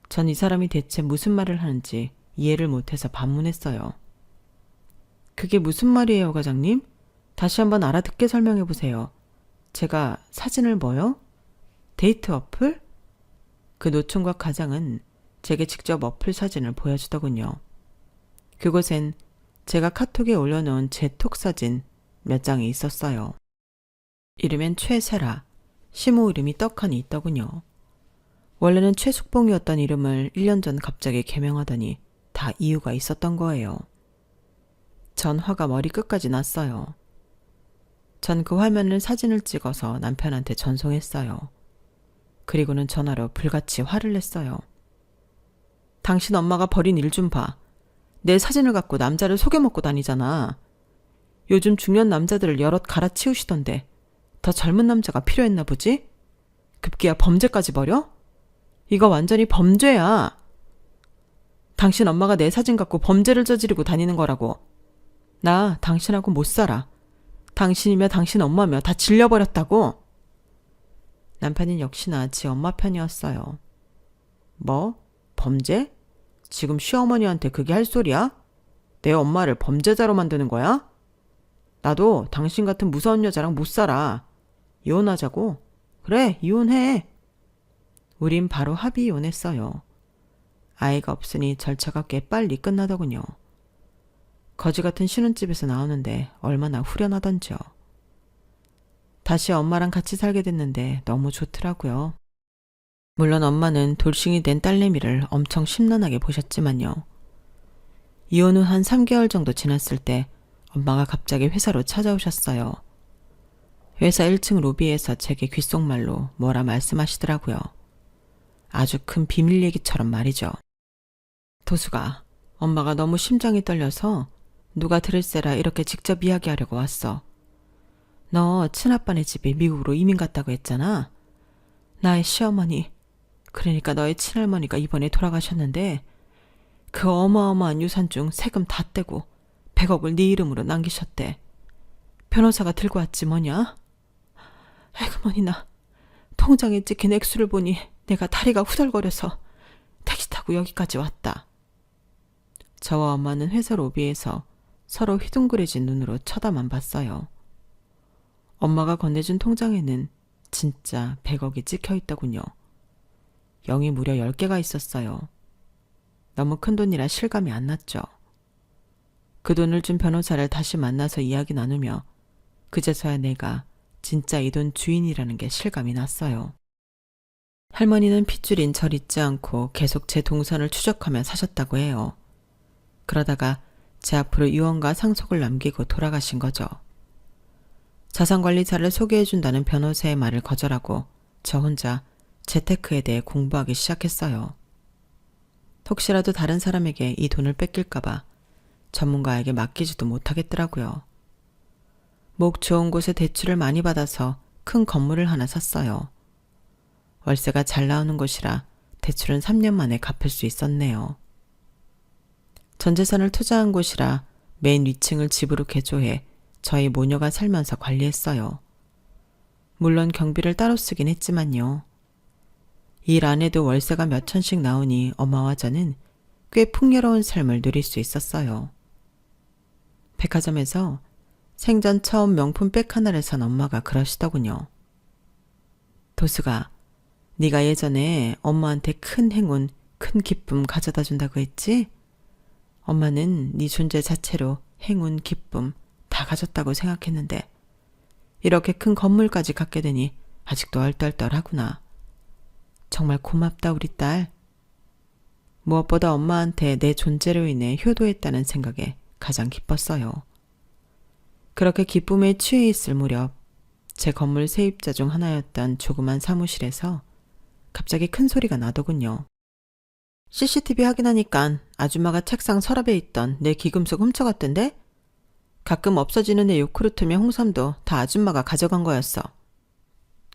전 이 사람이 대체 무슨 말을 하는지 이해를 못해서 반문했어요. 그게 무슨 말이에요, 과장님? 다시 한번 알아듣게 설명해 보세요. 제가 사진을 뭐요? 데이트 어플? 그 노총각 과장은 제게 직접 어플 사진을 보여주더군요. 그곳엔 제가 카톡에 올려놓은 제 톡 사진 몇 장이 있었어요. 이름엔 최세라, 시모 이름이 떡하니 있더군요. 원래는 최숙봉이었던 이름을 1년 전 갑자기 개명하더니 다 이유가 있었던 거예요. 전 화가 머리 끝까지 났어요. 전 그 화면을 사진을 찍어서 남편한테 전송했어요. 그리고는 전화로 불같이 화를 냈어요. 당신 엄마가 벌인 일 좀 봐. 내 사진을 갖고 남자를 속여먹고 다니잖아. 요즘 중년 남자들을 여럿 갈아치우시던데 더 젊은 남자가 필요했나 보지? 급기야 범죄까지 벌여? 이거 완전히 범죄야. 당신 엄마가 내 사진 갖고 범죄를 저지르고 다니는 거라고. 나 당신하고 못 살아. 당신이며 당신 엄마며 다 질려버렸다고. 남편은 역시나 지 엄마 편이었어요. 뭐? 범죄? 지금 시어머니한테 그게 할 소리야? 내 엄마를 범죄자로 만드는 거야? 나도 당신 같은 무서운 여자랑 못 살아. 이혼하자고? 그래, 이혼해. 우린 바로 합의 이혼했어요. 아이가 없으니 절차가 꽤 빨리 끝나더군요. 거지 같은 신혼집에서 나오는데 얼마나 후련하던지요. 다시 엄마랑 같이 살게 됐는데 너무 좋더라고요. 물론 엄마는 돌싱이 된 딸내미를 엄청 심란하게 보셨지만요. 이혼 후 한 3개월 정도 지났을 때 엄마가 갑자기 회사로 찾아오셨어요. 회사 1층 로비에서 제게 귓속말로 뭐라 말씀하시더라고요. 아주 큰 비밀 얘기처럼 말이죠. 도수가, 엄마가 너무 심장이 떨려서 누가 들을세라 이렇게 직접 이야기하려고 왔어. 너 친아빠네 집이 미국으로 이민 갔다고 했잖아. 나의 시어머니, 그러니까 너의 친할머니가 이번에 돌아가셨는데 그 어마어마한 유산 중 세금 다 떼고 100억을 네 이름으로 남기셨대. 변호사가 들고 왔지 뭐냐? 에그머니나 통장에 찍힌 액수를 보니 내가 다리가 후덜거려서 택시 타고 여기까지 왔다. 저와 엄마는 회사 로비에서 서로 휘둥그레진 눈으로 쳐다만 봤어요. 엄마가 건네준 통장에는 진짜 100억이 찍혀 있더군요. 0이 무려 10개가 있었어요. 너무 큰 돈이라 실감이 안 났죠. 그 돈을 준 변호사를 다시 만나서 이야기 나누며 그제서야 내가 진짜 이 돈 주인이라는 게 실감이 났어요. 할머니는 핏줄인 절 잊지 않고 계속 제 동선을 추적하며 사셨다고 해요. 그러다가 제 앞으로 유언과 상속을 남기고 돌아가신 거죠. 자산관리사를 소개해준다는 변호사의 말을 거절하고 저 혼자 재테크에 대해 공부하기 시작했어요. 혹시라도 다른 사람에게 이 돈을 뺏길까봐 전문가에게 맡기지도 못하겠더라고요. 목 좋은 곳에 대출을 많이 받아서 큰 건물을 하나 샀어요. 월세가 잘 나오는 곳이라 대출은 3년 만에 갚을 수 있었네요. 전 재산을 투자한 곳이라 맨 위층을 집으로 개조해 저희 모녀가 살면서 관리했어요. 물론 경비를 따로 쓰긴 했지만요. 일 안 해도 월세가 몇 천씩 나오니 엄마와 저는 꽤 풍요로운 삶을 누릴 수 있었어요. 백화점에서 생전 처음 명품 백 하나를 산 엄마가 그러시더군요. 도수가, 네가 예전에 엄마한테 큰 행운, 큰 기쁨 가져다 준다고 했지? 엄마는 네 존재 자체로 행운, 기쁨 다 가졌다고 생각했는데 이렇게 큰 건물까지 갖게 되니 아직도 얼떨떨하구나. 정말 고맙다 우리 딸. 무엇보다 엄마한테 내 존재로 인해 효도했다는 생각에 가장 기뻤어요. 그렇게 기쁨에 취해 있을 무렵 제 건물 세입자 중 하나였던 조그만 사무실에서 갑자기 큰 소리가 나더군요. CCTV 확인하니까 아줌마가 책상 서랍에 있던 내 기금속 훔쳐갔던데? 가끔 없어지는 내 요크루트며 홍삼도 다 아줌마가 가져간 거였어.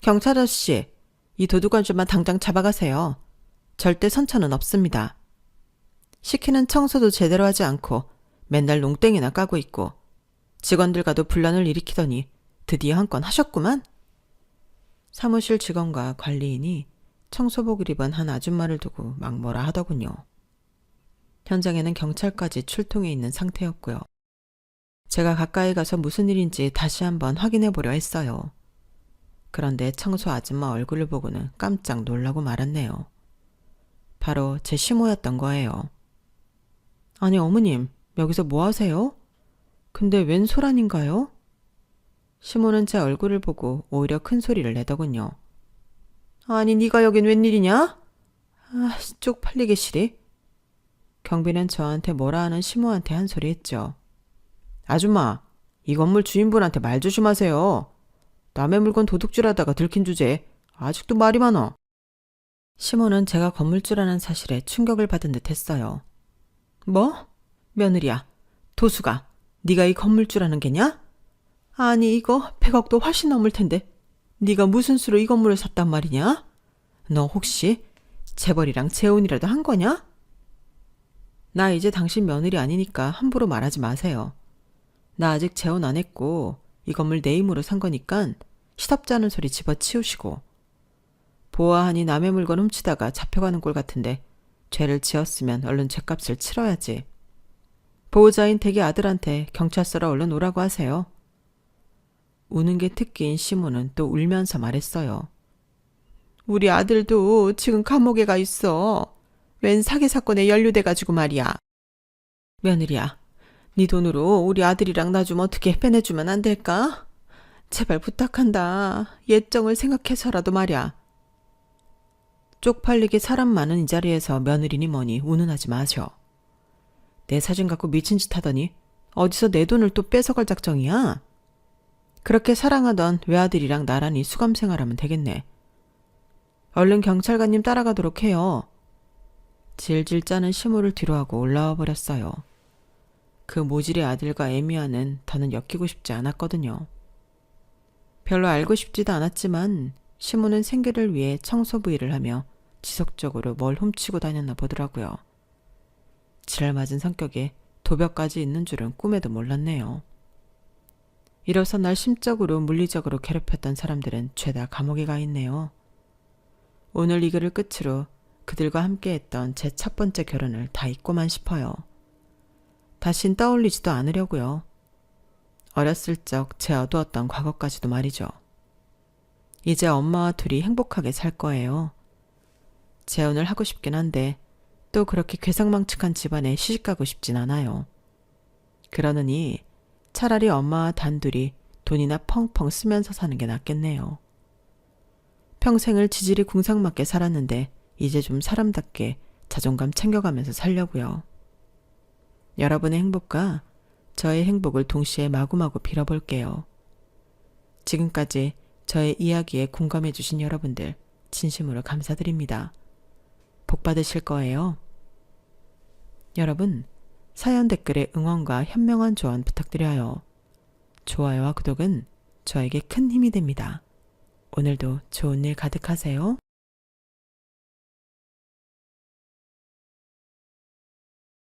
경찰 아저씨, 이 도둑 아줌마 당장 잡아가세요. 절대 선처는 없습니다. 시키는 청소도 제대로 하지 않고 맨날 농땡이나 까고 있고 직원들과도 분란을 일으키더니 드디어 한 건 하셨구만. 사무실 직원과 관리인이 청소복을 입은 한 아줌마를 두고 막 뭐라 하더군요. 현장에는 경찰까지 출동해 있는 상태였고요. 제가 가까이 가서 무슨 일인지 다시 한번 확인해 보려 했어요. 그런데 청소 아줌마 얼굴을 보고는 깜짝 놀라고 말았네요. 바로 제 시모였던 거예요. 아니 어머님, 여기서 뭐 하세요? 근데 웬 소란인가요? 시모는 제 얼굴을 보고 오히려 큰 소리를 내더군요. 아니 네가 여긴 웬일이냐? 아, 쪽팔리게 시리. 경비는 저한테 뭐라 하는 시모한테 한 소리 했죠. 아줌마, 이 건물 주인분한테 말 조심하세요. 남의 물건 도둑질하다가 들킨 주제에 아직도 말이 많아. 시모는 제가 건물주라는 사실에 충격을 받은 듯 했어요. 뭐? 며느리야, 도수가 네가 이 건물주라는 게냐? 아니 이거 100억도 훨씬 넘을 텐데 네가 무슨 수로 이 건물을 샀단 말이냐? 너 혹시 재벌이랑 재혼이라도 한 거냐? 나 이제 당신 며느리 아니니까 함부로 말하지 마세요. 나 아직 재혼 안 했고 이 건물 내 힘으로 산 거니깐 시덥지 않은 소리 집어치우시고. 보아하니 남의 물건 훔치다가 잡혀가는 꼴 같은데 죄를 지었으면 얼른 죄값을 치러야지. 보호자인 댁의 아들한테 경찰서로 얼른 오라고 하세요. 우는 게 특기인 시모는 또 울면서 말했어요. 우리 아들도 지금 감옥에 가 있어. 웬 사기 사건에 연루돼가지고 말이야. 며느리야, 네 돈으로 우리 아들이랑 나 좀 어떻게 빼내주면 안 될까? 제발 부탁한다. 예정을 생각해서라도 말이야. 쪽팔리게 사람 많은 이 자리에서 며느리니 뭐니 운운하지 마셔. 내 사진 갖고 미친 짓 하더니 어디서 내 돈을 또 뺏어갈 작정이야? 그렇게 사랑하던 외아들이랑 나란히 수감 생활하면 되겠네. 얼른 경찰관님 따라가도록 해요. 질질 짜는 시모를 뒤로하고 올라와 버렸어요. 그 모질의 아들과 에미와는 더는 엮이고 싶지 않았거든요. 별로 알고 싶지도 않았지만 시모는 생계를 위해 청소부 일을 하며 지속적으로 뭘 훔치고 다녔나 보더라고요. 지랄맞은 성격에 도벽까지 있는 줄은 꿈에도 몰랐네요. 이로써 날 심적으로 물리적으로 괴롭혔던 사람들은 죄다 감옥에 가 있네요. 오늘 이 글을 끝으로 그들과 함께했던 제 첫 번째 결혼을 다 잊고만 싶어요. 다신 떠올리지도 않으려고요. 어렸을 적 제 어두웠던 과거까지도 말이죠. 이제 엄마와 둘이 행복하게 살 거예요. 재혼을 하고 싶긴 한데 또 그렇게 괴상망측한 집안에 시집가고 싶진 않아요. 그러느니 차라리 엄마와 단둘이 돈이나 펑펑 쓰면서 사는 게 낫겠네요. 평생을 지질이 궁상맞게 살았는데 이제 좀 사람답게 자존감 챙겨가면서 살려고요. 여러분의 행복과 저의 행복을 동시에 마구마구 빌어볼게요. 지금까지 저의 이야기에 공감해 주신 여러분들 진심으로 감사드립니다. 복 받으실 거예요. 여러분, 사연 댓글에 응원과 현명한 조언 부탁드려요. 좋아요와 구독은 저에게 큰 힘이 됩니다. 오늘도 좋은 일 가득하세요.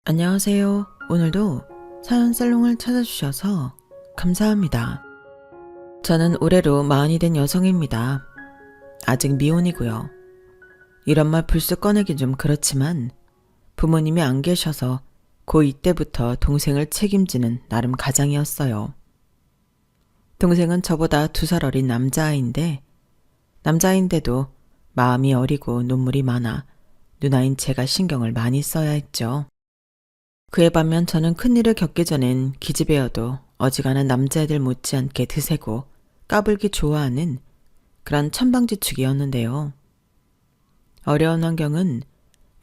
안녕하세요. 오늘도 사연 살롱을 찾아주셔서 감사합니다. 저는 올해로 40이 된 여성입니다. 아직 미혼이고요. 이런 말 불쑥 꺼내긴 좀 그렇지만 부모님이 안 계셔서 고2 때부터 동생을 책임지는 나름 가장이었어요. 동생은 저보다 2살 어린 남자아이인데도 마음이 어리고 눈물이 많아 누나인 제가 신경을 많이 써야 했죠. 그에 반면 저는 큰일을 겪기 전엔 기집애여도 어지간한 남자애들 못지않게 드세고 까불기 좋아하는 그런 천방지축이었는데요. 어려운 환경은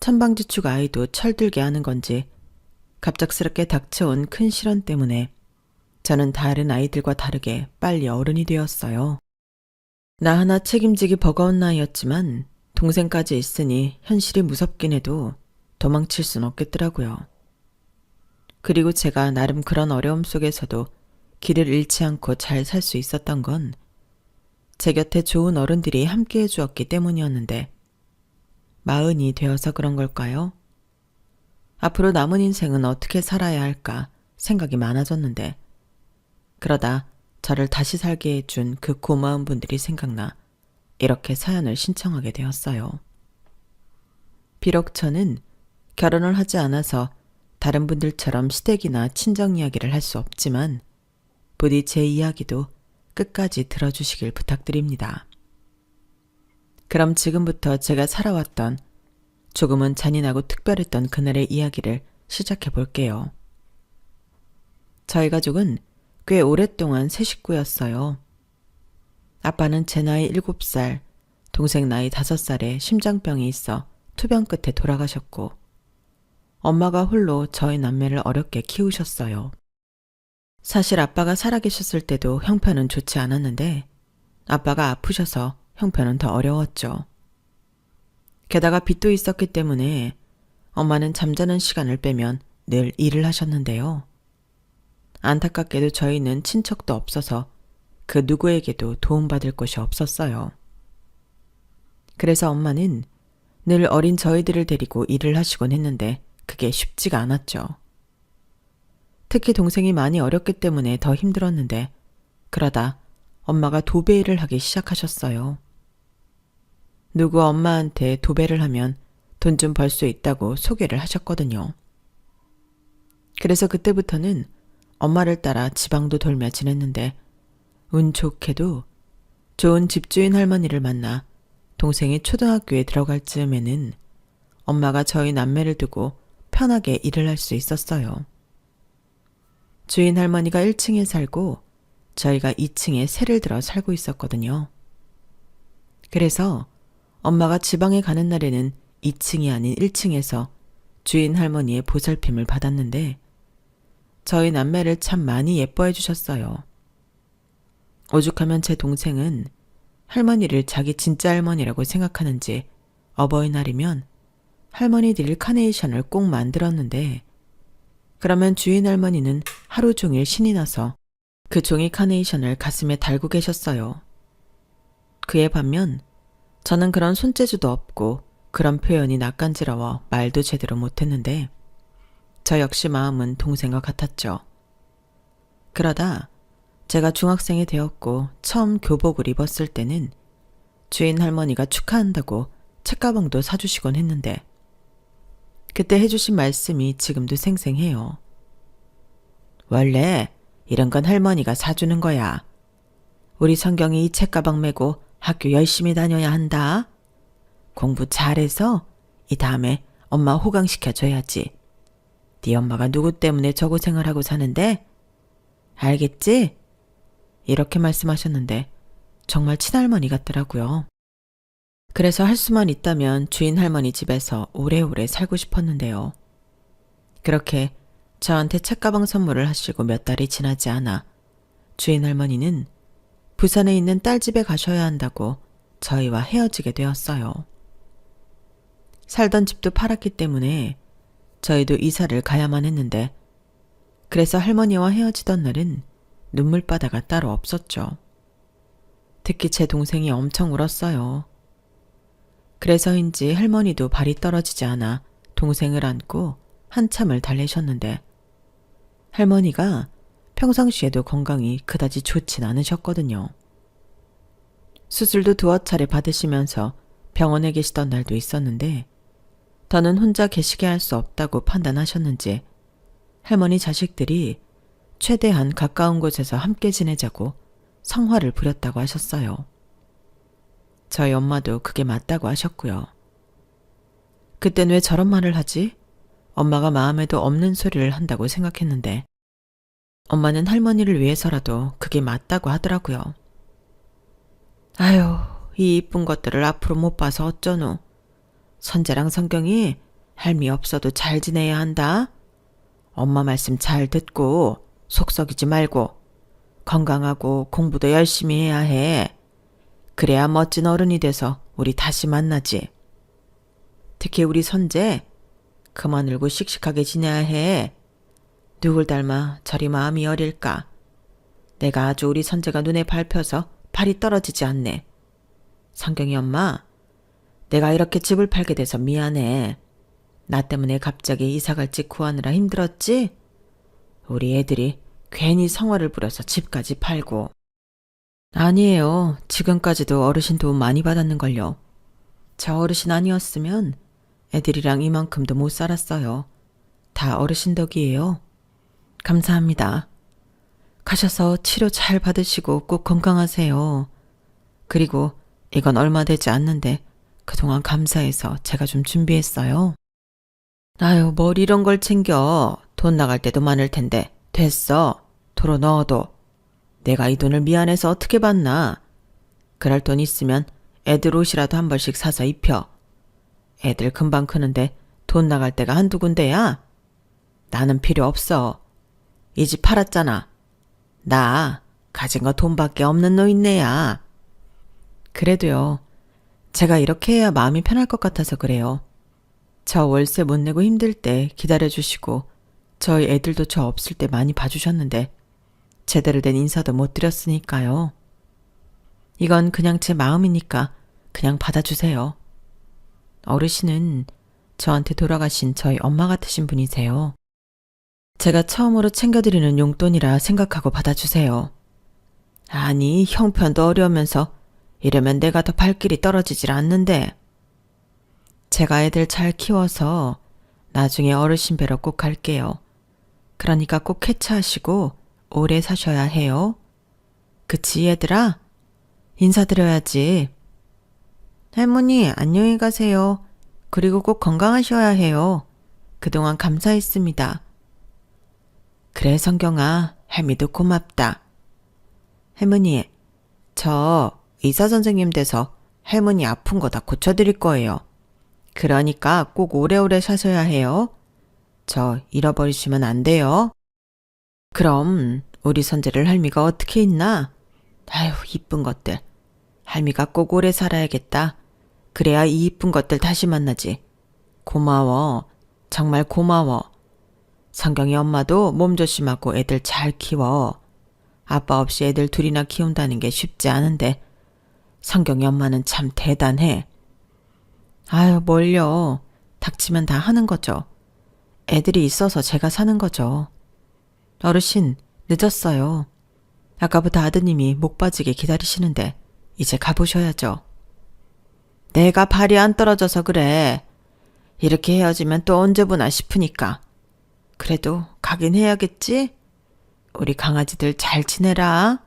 천방지축 아이도 철들게 하는 건지 갑작스럽게 닥쳐온 큰 시련 때문에 저는 다른 아이들과 다르게 빨리 어른이 되었어요. 나 하나 책임지기 버거운 나이였지만 동생까지 있으니 현실이 무섭긴 해도 도망칠 순 없겠더라고요. 그리고 제가 나름 그런 어려움 속에서도 길을 잃지 않고 잘 살 수 있었던 건 제 곁에 좋은 어른들이 함께 해주었기 때문이었는데 40이 되어서 그런 걸까요? 앞으로 남은 인생은 어떻게 살아야 할까 생각이 많아졌는데 그러다 저를 다시 살게 해준 그 고마운 분들이 생각나 이렇게 사연을 신청하게 되었어요. 비록 저는 결혼을 하지 않아서 다른 분들처럼 시댁이나 친정 이야기를 할 수 없지만 부디 제 이야기도 끝까지 들어주시길 부탁드립니다. 그럼 지금부터 제가 살아왔던 조금은 잔인하고 특별했던 그날의 이야기를 시작해 볼게요. 저희 가족은 꽤 오랫동안 세 식구였어요. 아빠는 제 나이 7살, 동생 나이 5살에 심장병이 있어 투병 끝에 돌아가셨고 엄마가 홀로 저희 남매를 어렵게 키우셨어요. 사실 아빠가 살아계셨을 때도 형편은 좋지 않았는데 아빠가 아프셔서 형편은 더 어려웠죠. 게다가 빚도 있었기 때문에 엄마는 잠자는 시간을 빼면 늘 일을 하셨는데요. 안타깝게도 저희는 친척도 없어서 그 누구에게도 도움받을 곳이 없었어요. 그래서 엄마는 늘 어린 저희들을 데리고 일을 하시곤 했는데 그게 쉽지가 않았죠. 특히 동생이 많이 어렸기 때문에 더 힘들었는데 그러다 엄마가 도배 일을 하기 시작하셨어요. 누구 엄마한테 도배를 하면 돈 좀 벌 수 있다고 소개를 하셨거든요. 그래서 그때부터는 엄마를 따라 지방도 돌며 지냈는데 운 좋게도 좋은 집주인 할머니를 만나 동생이 초등학교에 들어갈 즈음에는 엄마가 저희 남매를 두고 편하게 일을 할 수 있었어요. 주인 할머니가 1층에 살고 저희가 2층에 새를 들어 살고 있었거든요. 그래서 엄마가 지방에 가는 날에는 2층이 아닌 1층에서 주인 할머니의 보살핌을 받았는데 저희 남매를 참 많이 예뻐해 주셨어요. 오죽하면 제 동생은 할머니를 자기 진짜 할머니라고 생각하는지 어버이날이면 할머니 드릴 카네이션을 꼭 만들었는데 그러면 주인 할머니는 하루 종일 신이 나서 그 종이 카네이션을 가슴에 달고 계셨어요. 그에 반면 저는 그런 손재주도 없고 그런 표현이 낯간지러워 말도 제대로 못했는데 저 역시 마음은 동생과 같았죠. 그러다 제가 중학생이 되었고 처음 교복을 입었을 때는 주인 할머니가 축하한다고 책가방도 사주시곤 했는데 그때 해주신 말씀이 지금도 생생해요. 원래 이런 건 할머니가 사주는 거야. 우리 성경이 이 책가방 메고 학교 열심히 다녀야 한다. 공부 잘해서 이 다음에 엄마 호강시켜줘야지. 네 엄마가 누구 때문에 저 고생을 하고 사는데? 알겠지? 이렇게 말씀하셨는데 정말 친할머니 같더라고요. 그래서 할 수만 있다면 주인 할머니 집에서 오래오래 살고 싶었는데요. 그렇게 저한테 책가방 선물을 하시고 몇 달이 지나지 않아 주인 할머니는 부산에 있는 딸 집에 가셔야 한다고 저희와 헤어지게 되었어요. 살던 집도 팔았기 때문에 저희도 이사를 가야만 했는데 그래서 할머니와 헤어지던 날은 눈물바다가 따로 없었죠. 특히 제 동생이 엄청 울었어요. 그래서인지 할머니도 발이 떨어지지 않아 동생을 안고 한참을 달래셨는데 할머니가 평상시에도 건강이 그다지 좋진 않으셨거든요. 수술도 2차례 받으시면서 병원에 계시던 날도 있었는데 더는 혼자 계시게 할 수 없다고 판단하셨는지 할머니 자식들이 최대한 가까운 곳에서 함께 지내자고 성화를 부렸다고 하셨어요. 저희 엄마도 그게 맞다고 하셨고요. 그땐 왜 저런 말을 하지? 엄마가 마음에도 없는 소리를 한다고 생각했는데 엄마는 할머니를 위해서라도 그게 맞다고 하더라고요. 아유, 이 이쁜 것들을 앞으로 못 봐서 어쩌노. 선재랑 성경이 할미 없어도 잘 지내야 한다. 엄마 말씀 잘 듣고 속 썩이지 말고 건강하고 공부도 열심히 해야 해. 그래야 멋진 어른이 돼서 우리 다시 만나지. 특히 우리 선재 그만 울고 씩씩하게 지내야 해. 누굴 닮아 저리 마음이 어릴까. 내가 아주 우리 선재가 눈에 밟혀서 발이 떨어지지 않네. 성경이 엄마, 내가 이렇게 집을 팔게 돼서 미안해. 나 때문에 갑자기 이사갈집 구하느라 힘들었지? 우리 애들이 괜히 성화를 부려서 집까지 팔고. 아니에요. 지금까지도 어르신 도움 많이 받았는걸요. 저 어르신 아니었으면 애들이랑 이만큼도 못 살았어요. 다 어르신 덕이에요. 감사합니다. 가셔서 치료 잘 받으시고 꼭 건강하세요. 그리고 이건 얼마 되지 않는데 그동안 감사해서 제가 좀 준비했어요. 아유, 뭘 이런 걸 챙겨. 돈 나갈 때도 많을 텐데. 됐어. 도로 넣어도. 내가 이 돈을 미안해서 어떻게 받나. 그럴 돈 있으면 애들 옷이라도 한 벌씩 사서 입혀. 애들 금방 크는데 돈 나갈 때가 한두 군데야. 나는 필요 없어. 이 집 팔았잖아. 나 가진 거 돈밖에 없는 노인네야. 그래도요. 제가 이렇게 해야 마음이 편할 것 같아서 그래요. 저 월세 못 내고 힘들 때 기다려주시고 저희 애들도 저 없을 때 많이 봐주셨는데 제대로 된 인사도 못 드렸으니까요. 이건 그냥 제 마음이니까 그냥 받아주세요. 어르신은 저한테 돌아가신 저희 엄마 같으신 분이세요. 제가 처음으로 챙겨드리는 용돈이라 생각하고 받아주세요. 아니, 형편도 어려우면서 이러면 내가 더 발길이 떨어지질 않는데. 제가 애들 잘 키워서 나중에 어르신 뵈러 꼭 갈게요. 그러니까 꼭 쾌차하시고 오래 사셔야 해요. 그치 얘들아? 인사드려야지. 할머니 안녕히 가세요. 그리고 꼭 건강하셔야 해요. 그동안 감사했습니다. 그래 성경아, 할미도 고맙다. 할머니, 저 의사 선생님 돼서 할머니 아픈 거 다 고쳐드릴 거예요. 그러니까 꼭 오래오래 사셔야 해요. 저 잃어버리시면 안 돼요. 그럼 우리 선재를 할미가 어떻게 있나? 아휴, 이쁜 것들. 할미가 꼭 오래 살아야겠다. 그래야 이 이쁜 것들 다시 만나지. 고마워. 정말 고마워. 성경이 엄마도 몸 조심하고 애들 잘 키워. 아빠 없이 애들 둘이나 키운다는 게 쉽지 않은데 성경이 엄마는 참 대단해. 아유, 뭘요. 닥치면 다 하는 거죠. 애들이 있어서 제가 사는 거죠. 어르신, 늦었어요. 아까부터 아드님이 목 빠지게 기다리시는데 이제 가보셔야죠. 내가 발이 안 떨어져서 그래. 이렇게 헤어지면 또 언제 보나 싶으니까. 그래도 가긴 해야겠지? 우리 강아지들 잘 지내라.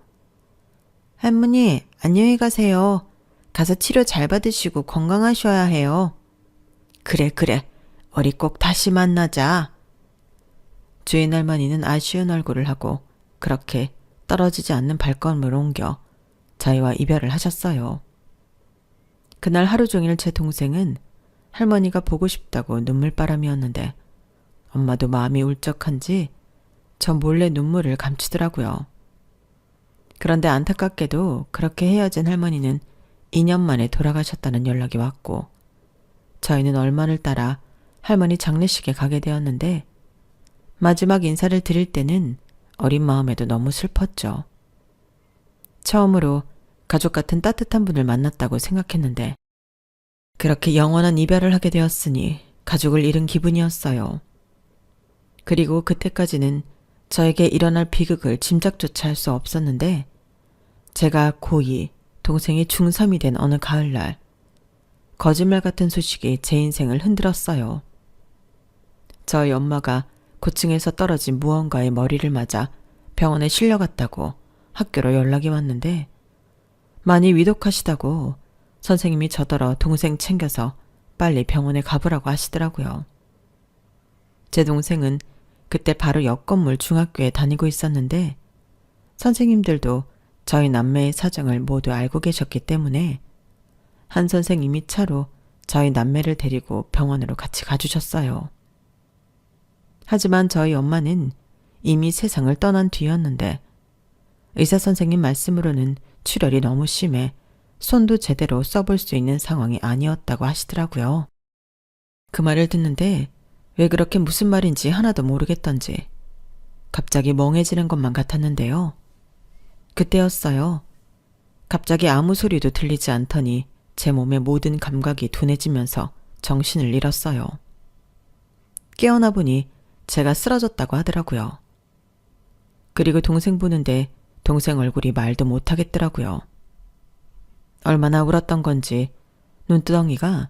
할머니, 안녕히 가세요. 가서 치료 잘 받으시고 건강하셔야 해요. 그래, 그래. 우리 꼭 다시 만나자. 주인 할머니는 아쉬운 얼굴을 하고 그렇게 떨어지지 않는 발걸음을 옮겨 저희와 이별을 하셨어요. 그날 하루 종일 제 동생은 할머니가 보고 싶다고 눈물바람이었는데 엄마도 마음이 울적한지 저 몰래 눈물을 감추더라고요. 그런데 안타깝게도 그렇게 헤어진 할머니는 2년 만에 돌아가셨다는 연락이 왔고 저희는 얼마를 따라 할머니 장례식에 가게 되었는데 마지막 인사를 드릴 때는 어린 마음에도 너무 슬펐죠. 처음으로 가족 같은 따뜻한 분을 만났다고 생각했는데 그렇게 영원한 이별을 하게 되었으니 가족을 잃은 기분이었어요. 그리고 그때까지는 저에게 일어날 비극을 짐작조차 할 수 없었는데 제가 고2, 동생이 중3이 된 어느 가을날 거짓말 같은 소식이 제 인생을 흔들었어요. 저희 엄마가 고층에서 떨어진 무언가에 머리를 맞아 병원에 실려갔다고 학교로 연락이 왔는데 많이 위독하시다고 선생님이 저더러 동생 챙겨서 빨리 병원에 가보라고 하시더라고요. 제 동생은 그때 바로 옆 건물 중학교에 다니고 있었는데 선생님들도 저희 남매의 사정을 모두 알고 계셨기 때문에 한 선생님이 차로 저희 남매를 데리고 병원으로 같이 가주셨어요. 하지만 저희 엄마는 이미 세상을 떠난 뒤였는데 의사 선생님 말씀으로는 출혈이 너무 심해 손도 제대로 써볼 수 있는 상황이 아니었다고 하시더라고요. 그 말을 듣는데 왜 그렇게 무슨 말인지 하나도 모르겠던지 갑자기 멍해지는 것만 같았는데요. 그때였어요. 갑자기 아무 소리도 들리지 않더니 제 몸의 모든 감각이 둔해지면서 정신을 잃었어요. 깨어나 보니 제가 쓰러졌다고 하더라고요. 그리고 동생 보는데 동생 얼굴이 말도 못하겠더라고요. 얼마나 울었던 건지 눈두덩이가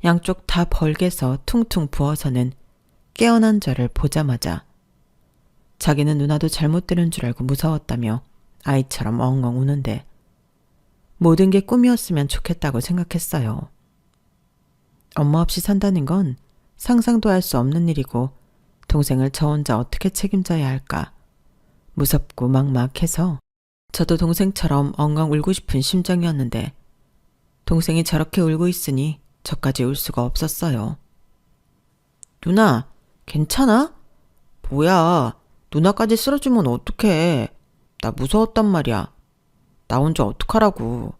양쪽 다 벌게서 퉁퉁 부어서는 깨어난 저를 보자마자 자기는 누나도 잘못 들은 줄 알고 무서웠다며 아이처럼 엉엉 우는데 모든 게 꿈이었으면 좋겠다고 생각했어요. 엄마 없이 산다는 건 상상도 할 수 없는 일이고 동생을 저 혼자 어떻게 책임져야 할까 무섭고 막막해서 저도 동생처럼 엉엉 울고 싶은 심정이었는데 동생이 저렇게 울고 있으니 저까지 울 수가 없었어요. 누나, 괜찮아? 뭐야, 누나까지 쓰러지면 어떡해. 나 무서웠단 말이야. 나 혼자 어떡하라고.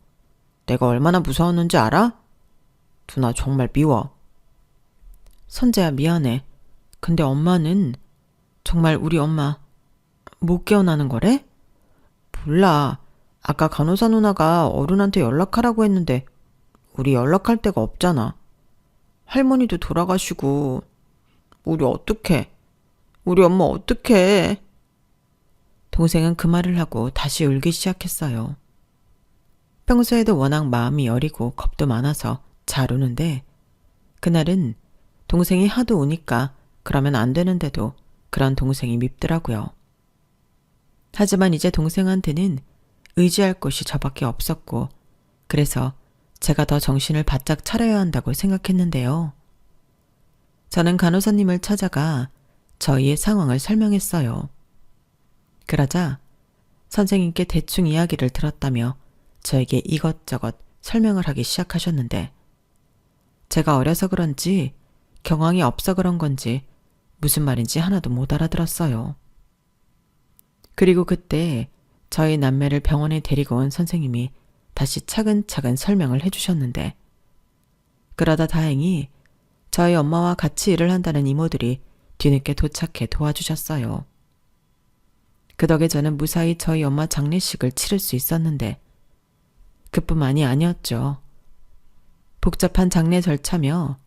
내가 얼마나 무서웠는지 알아? 누나 정말 미워. 선재야 미안해. 근데 엄마는 정말 우리 엄마 못 깨어나는 거래? 몰라. 아까 간호사 누나가 어른한테 연락하라고 했는데 우리 연락할 데가 없잖아. 할머니도 돌아가시고 우리 어떡해. 우리 엄마 어떡해. 동생은 그 말을 하고 다시 울기 시작했어요. 평소에도 워낙 마음이 여리고 겁도 많아서 잘 우는데 그날은 동생이 하도 우니까 그러면 안 되는데도 그런 동생이 밉더라고요. 하지만 이제 동생한테는 의지할 곳이 저밖에 없었고 그래서 제가 더 정신을 바짝 차려야 한다고 생각했는데요. 저는 간호사님을 찾아가 저희의 상황을 설명했어요. 그러자 선생님께 대충 이야기를 들었다며 저에게 이것저것 설명을 하기 시작하셨는데 제가 어려서 그런지 경황이 없어 그런 건지 무슨 말인지 하나도 못 알아들었어요. 그리고 그때 저희 남매를 병원에 데리고 온 선생님이 다시 차근차근 설명을 해주셨는데 그러다 다행히 저희 엄마와 같이 일을 한다는 이모들이 뒤늦게 도착해 도와주셨어요. 그 덕에 저는 무사히 저희 엄마 장례식을 치를 수 있었는데 그뿐만이 아니었죠. 복잡한 장례 절차며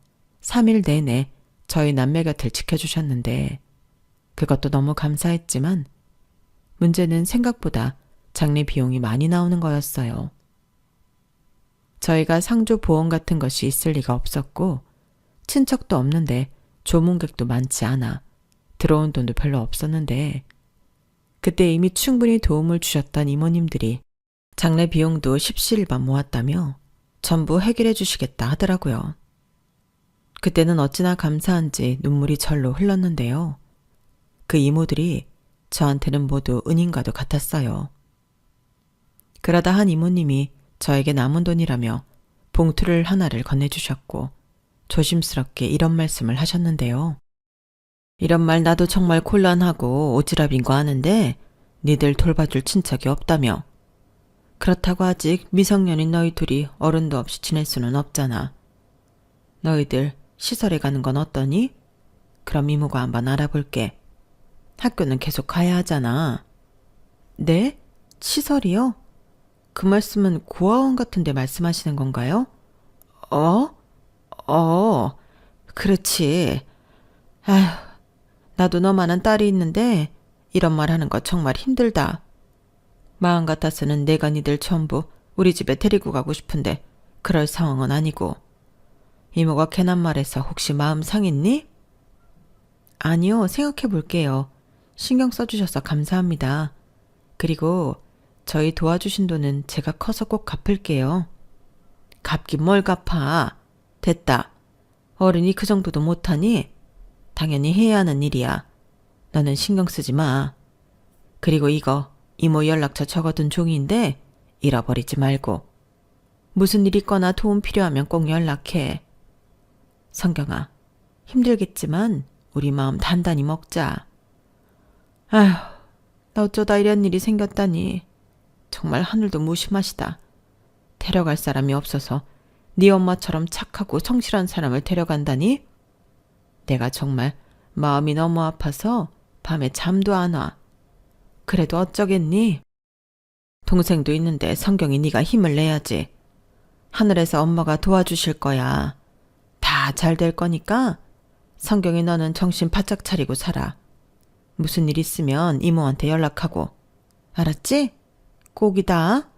3일 내내 저희 남매 곁을 지켜주셨는데 그것도 너무 감사했지만 문제는 생각보다 장례 비용이 많이 나오는 거였어요. 저희가 상조 보험 같은 것이 있을 리가 없었고 친척도 없는데 조문객도 많지 않아 들어온 돈도 별로 없었는데 그때 이미 충분히 도움을 주셨던 이모님들이 장례 비용도 십시일반 모았다며 전부 해결해 주시겠다 하더라고요. 그때는 어찌나 감사한지 눈물이 절로 흘렀는데요. 그 이모들이 저한테는 모두 은인과도 같았어요. 그러다 한 이모님이 저에게 남은 돈이라며 봉투를 하나를 건네주셨고 조심스럽게 이런 말씀을 하셨는데요. 이런 말 나도 정말 곤란하고 오지랖인 거 아는데 니들 돌봐줄 친척이 없다며. 그렇다고 아직 미성년인 너희 둘이 어른도 없이 지낼 수는 없잖아. 너희들 시설에 가는 건 어떠니? 그럼 이모가 한번 알아볼게. 학교는 계속 가야 하잖아. 네? 시설이요? 그 말씀은 고아원 같은 데 말씀하시는 건가요? 그렇지. 아휴, 나도 너만한 딸이 있는데 이런 말 하는 거 정말 힘들다. 마음 같아서는 내가 니들 전부 우리 집에 데리고 가고 싶은데 그럴 상황은 아니고. 이모가 괜한 말해서 혹시 마음 상했니? 아니요, 생각해 볼게요. 신경 써주셔서 감사합니다. 그리고 저희 도와주신 돈은 제가 커서 꼭 갚을게요. 갚긴 뭘 갚아. 됐다. 어른이 그 정도도 못하니? 당연히 해야 하는 일이야. 너는 신경 쓰지 마. 그리고 이거 이모 연락처 적어둔 종이인데 잃어버리지 말고 무슨 일 있거나 도움 필요하면 꼭 연락해. 성경아, 힘들겠지만 우리 마음 단단히 먹자. 아휴, 나 어쩌다 이런 일이 생겼다니. 정말 하늘도 무심하시다. 데려갈 사람이 없어서 네 엄마처럼 착하고 성실한 사람을 데려간다니? 내가 정말 마음이 너무 아파서 밤에 잠도 안 와. 그래도 어쩌겠니? 동생도 있는데 성경이 네가 힘을 내야지. 하늘에서 엄마가 도와주실 거야. 다 잘 될 거니까 성경이 너는 정신 바짝 차리고 살아. 무슨 일 있으면 이모한테 연락하고. 알았지? 꼭이다.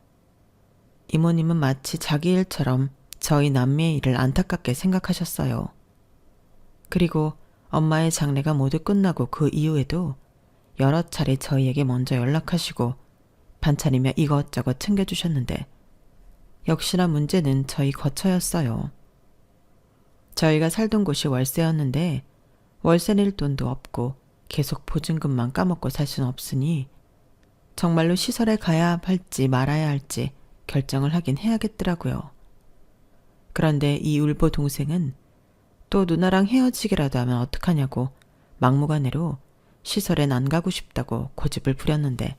이모님은 마치 자기 일처럼 저희 남매의 일을 안타깝게 생각하셨어요. 그리고 엄마의 장례가 모두 끝나고 그 이후에도 여러 차례 저희에게 먼저 연락하시고 반찬이며 이것저것 챙겨주셨는데 역시나 문제는 저희 거처였어요. 저희가 살던 곳이 월세였는데 월세 낼 돈도 없고 계속 보증금만 까먹고 살 수는 없으니 정말로 시설에 가야 할지 말아야 할지 결정을 하긴 해야겠더라고요. 그런데 이 울보 동생은 또 누나랑 헤어지기라도 하면 어떡하냐고 막무가내로 시설엔 안 가고 싶다고 고집을 부렸는데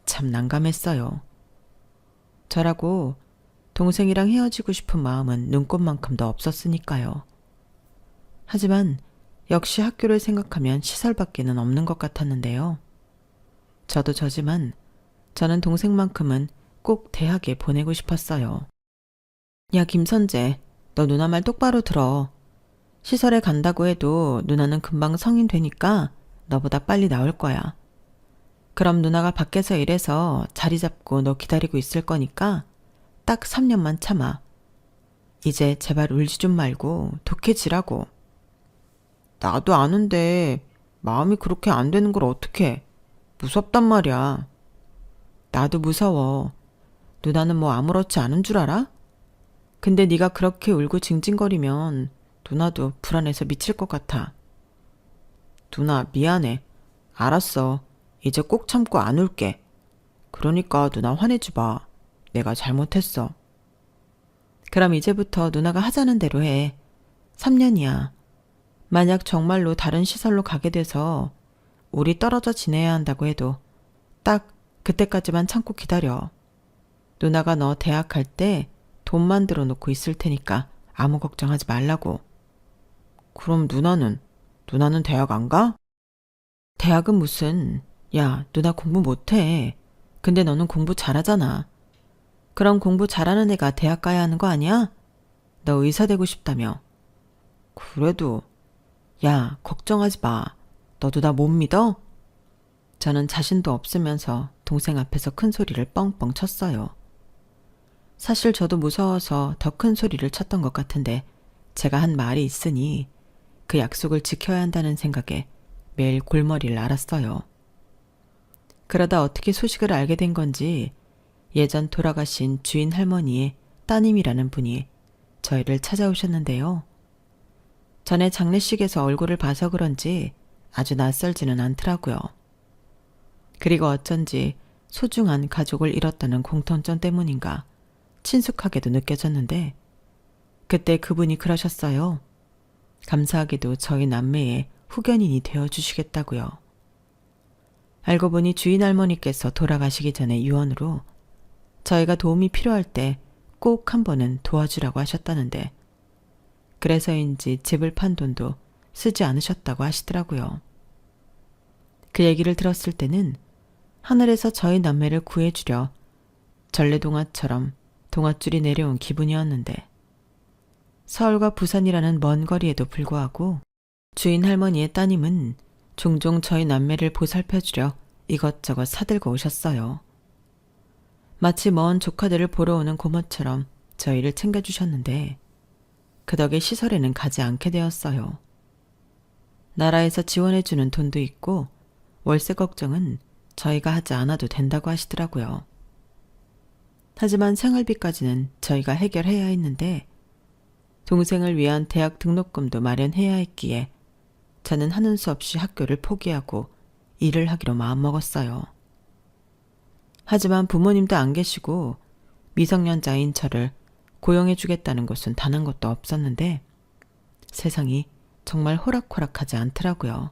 참 난감했어요. 저라고 동생이랑 헤어지고 싶은 마음은 눈꽃만큼도 없었으니까요. 하지만 역시 학교를 생각하면 시설밖에는 없는 것 같았는데요. 저도 저지만 저는 동생만큼은 꼭 대학에 보내고 싶었어요. 야, 김선재, 너 누나 말 똑바로 들어. 시설에 간다고 해도 누나는 금방 성인 되니까 너보다 빨리 나올 거야. 그럼 누나가 밖에서 일해서 자리 잡고 너 기다리고 있을 거니까 딱 3년만 참아. 이제 제발 울지 좀 말고 독해지라고. 나도 아는데 마음이 그렇게 안 되는 걸 어떡해. 무섭단 말이야. 나도 무서워. 누나는 뭐 아무렇지 않은 줄 알아? 근데 네가 그렇게 울고 징징거리면 누나도 불안해서 미칠 것 같아. 누나 미안해. 알았어. 이제 꼭 참고 안 울게. 그러니까 누나 화내지 마. 내가 잘못했어. 그럼 이제부터 누나가 하자는 대로 해. 3년이야. 만약 정말로 다른 시설로 가게 돼서 우리 떨어져 지내야 한다고 해도 딱 그때까지만 참고 기다려. 누나가 너 대학 갈 때 돈 만들어 놓고 있을 테니까 아무 걱정하지 말라고. 그럼 누나는 대학 안 가? 대학은 무슨. 야, 누나 공부 못해. 근데 너는 공부 잘하잖아. 그럼 공부 잘하는 애가 대학 가야 하는 거 아니야? 너 의사 되고 싶다며. 그래도. 야, 걱정하지 마. 너도 나 못 믿어? 저는 자신도 없으면서 동생 앞에서 큰 소리를 뻥뻥 쳤어요. 사실 저도 무서워서 더 큰 소리를 쳤던 것 같은데 제가 한 말이 있으니 그 약속을 지켜야 한다는 생각에 매일 골머리를 앓았어요. 그러다 어떻게 소식을 알게 된 건지 예전 돌아가신 주인 할머니의 따님이라는 분이 저희를 찾아오셨는데요. 전에 장례식에서 얼굴을 봐서 그런지 아주 낯설지는 않더라고요. 그리고 어쩐지 소중한 가족을 잃었다는 공통점 때문인가 친숙하게도 느껴졌는데 그때 그분이 그러셨어요. 감사하게도 저희 남매의 후견인이 되어주시겠다고요. 알고 보니 주인 할머니께서 돌아가시기 전에 유언으로 저희가 도움이 필요할 때 꼭 한 번은 도와주라고 하셨다는데 그래서인지 집을 판 돈도 쓰지 않으셨다고 하시더라고요. 그 얘기를 들었을 때는 하늘에서 저희 남매를 구해주려 전래동화처럼 동화줄이 내려온 기분이었는데 서울과 부산이라는 먼 거리에도 불구하고 주인 할머니의 따님은 종종 저희 남매를 보살펴주려 이것저것 사들고 오셨어요. 마치 먼 조카들을 보러 오는 고모처럼 저희를 챙겨주셨는데 그 덕에 시설에는 가지 않게 되었어요. 나라에서 지원해주는 돈도 있고 월세 걱정은 저희가 하지 않아도 된다고 하시더라고요. 하지만 생활비까지는 저희가 해결해야 했는데 동생을 위한 대학 등록금도 마련해야 했기에 저는 하는 수 없이 학교를 포기하고 일을 하기로 마음먹었어요. 하지만 부모님도 안 계시고 미성년자인 저를 고용해주겠다는 곳은 단 한 곳도 없었는데 세상이 정말 호락호락하지 않더라고요.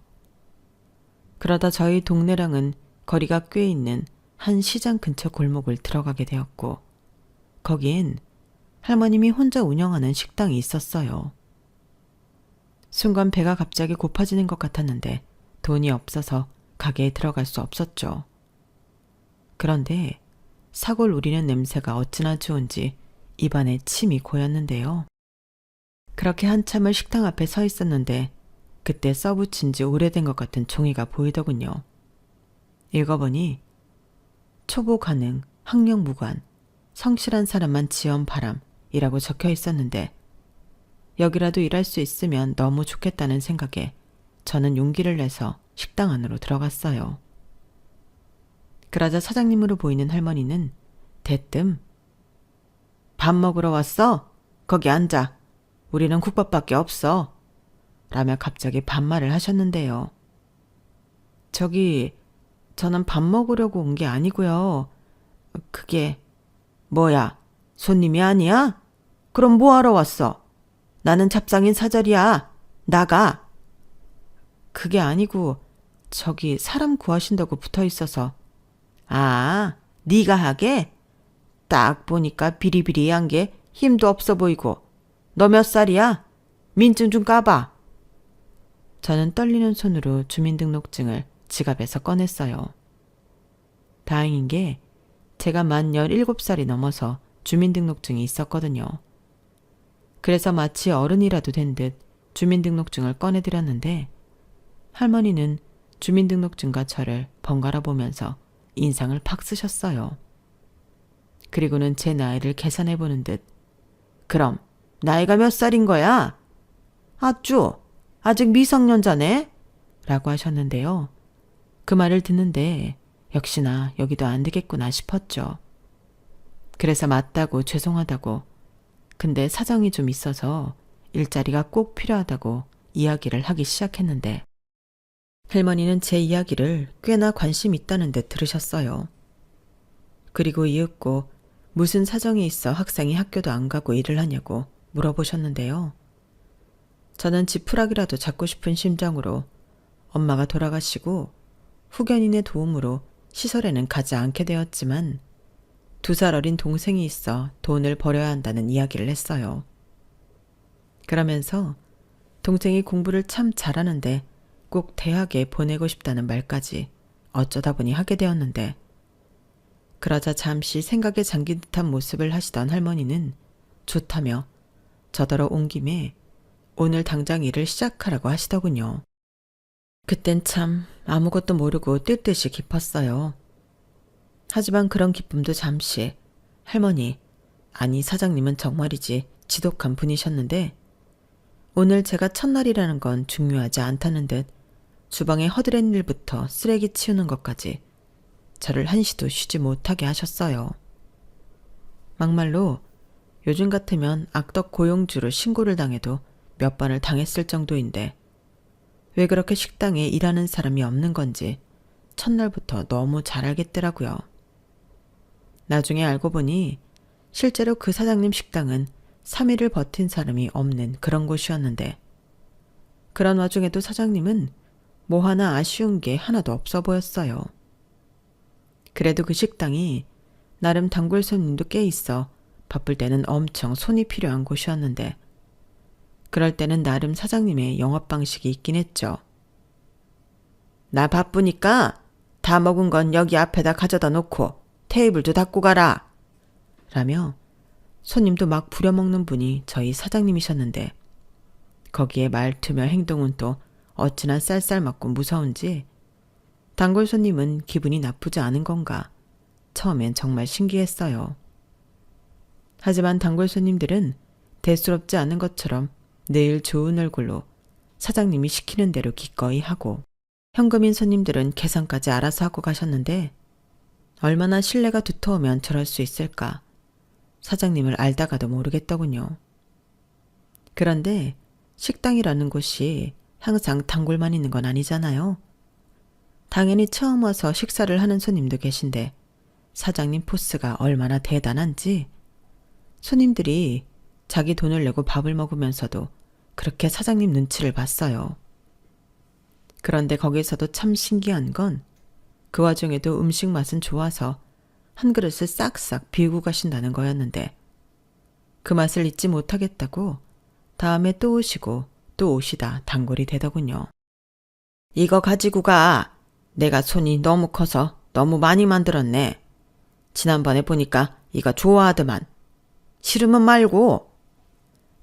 그러다 저희 동네랑은 거리가 꽤 있는 한 시장 근처 골목을 들어가게 되었고 거기엔 할머님이 혼자 운영하는 식당이 있었어요. 순간 배가 갑자기 고파지는 것 같았는데 돈이 없어서 가게에 들어갈 수 없었죠. 그런데 사골 우리는 냄새가 어찌나 좋은지 입안에 침이 고였는데요. 그렇게 한참을 식당 앞에 서 있었는데 그때 써붙인 지 오래된 것 같은 종이가 보이더군요. 읽어보니 초보 가능, 학력 무관, 성실한 사람만 지원 바람이라고 적혀 있었는데 여기라도 일할 수 있으면 너무 좋겠다는 생각에 저는 용기를 내서 식당 안으로 들어갔어요. 그러자 사장님으로 보이는 할머니는 대뜸 밥 먹으러 왔어? 거기 앉아. 우리는 국밥밖에 없어. 라며 갑자기 반말을 하셨는데요. 저는 밥 먹으려고 온 게 아니고요. 그게 뭐야? 손님이 아니야? 그럼 뭐하러 왔어? 나는 잡상인 사절이야. 나가. 그게 아니고 사람 구하신다고 붙어 있어서. 아, 네가 하게? 딱 보니까 비리비리한 게 힘도 없어 보이고. 너 몇 살이야? 민증 좀 까봐. 저는 떨리는 손으로 주민등록증을 지갑에서 꺼냈어요. 다행인 게 제가 만 17살이 넘어서 주민등록증이 있었거든요. 그래서 마치 어른이라도 된 듯 주민등록증을 꺼내드렸는데 할머니는 주민등록증과 저를 번갈아 보면서 인상을 팍 쓰셨어요. 그리고는 제 나이를 계산해보는 듯 그럼 나이가 몇 살인 거야? 아직 미성년자네? 라고 하셨는데요. 그 말을 듣는데 역시나 여기도 안 되겠구나 싶었죠. 그래서 맞다고 죄송하다고 근데 사정이 좀 있어서 일자리가 꼭 필요하다고 이야기를 하기 시작했는데 할머니는 제 이야기를 꽤나 관심 있다는 듯 들으셨어요. 그리고 이윽고 무슨 사정이 있어 학생이 학교도 안 가고 일을 하냐고 물어보셨는데요. 저는 지푸라기라도 잡고 싶은 심정으로 엄마가 돌아가시고 후견인의 도움으로 시설에는 가지 않게 되었지만 2살 어린 동생이 있어 돈을 벌여야 한다는 이야기를 했어요. 그러면서 동생이 공부를 참 잘하는데 꼭 대학에 보내고 싶다는 말까지 어쩌다 보니 하게 되었는데 그러자 잠시 생각에 잠긴 듯한 모습을 하시던 할머니는 좋다며 저더러 온 김에 오늘 당장 일을 시작하라고 하시더군요. 그땐 참 아무것도 모르고 뛸 듯이 기뻤어요. 하지만 그런 기쁨도 잠시 할머니, 아니 사장님은 정말이지 지독한 분이셨는데 오늘 제가 첫날이라는 건 중요하지 않다는 듯 주방에 허드렛 일부터 쓰레기 치우는 것까지 저를 한시도 쉬지 못하게 하셨어요. 막말로 요즘 같으면 악덕 고용주로 신고를 당해도 몇 번을 당했을 정도인데 왜 그렇게 식당에 일하는 사람이 없는 건지 첫날부터 너무 잘 알겠더라고요. 나중에 알고 보니 실제로 그 사장님 식당은 3일을 버틴 사람이 없는 그런 곳이었는데 그런 와중에도 사장님은 뭐 하나 아쉬운 게 하나도 없어 보였어요. 그래도 그 식당이 나름 단골 손님도 꽤 있어 바쁠 때는 엄청 손이 필요한 곳이었는데 그럴 때는 나름 사장님의 영업 방식이 있긴 했죠. 나 바쁘니까 다 먹은 건 여기 앞에다 가져다 놓고 테이블도 닦고 가라. 라며 손님도 막 부려먹는 분이 저희 사장님이셨는데 거기에 말투며 행동은 또 어찌나 쌀쌀맞고 무서운지 단골 손님은 기분이 나쁘지 않은 건가 처음엔 정말 신기했어요. 하지만 단골 손님들은 대수롭지 않은 것처럼 늘 좋은 얼굴로 사장님이 시키는 대로 기꺼이 하고 현금인 손님들은 계산까지 알아서 하고 가셨는데 얼마나 신뢰가 두터우면 저럴 수 있을까 사장님을 알다가도 모르겠더군요. 그런데 식당이라는 곳이 항상 단골만 있는 건 아니잖아요. 당연히 처음 와서 식사를 하는 손님도 계신데 사장님 포스가 얼마나 대단한지 손님들이 자기 돈을 내고 밥을 먹으면서도 그렇게 사장님 눈치를 봤어요. 그런데 거기서도 참 신기한 건 그 와중에도 음식 맛은 좋아서 한 그릇을 싹싹 비우고 가신다는 거였는데 그 맛을 잊지 못하겠다고 다음에 또 오시고 또 오시다 단골이 되더군요. 이거 가지고 가. 내가 손이 너무 커서 너무 많이 만들었네. 지난번에 보니까 이거 좋아하더만. 싫으면 말고.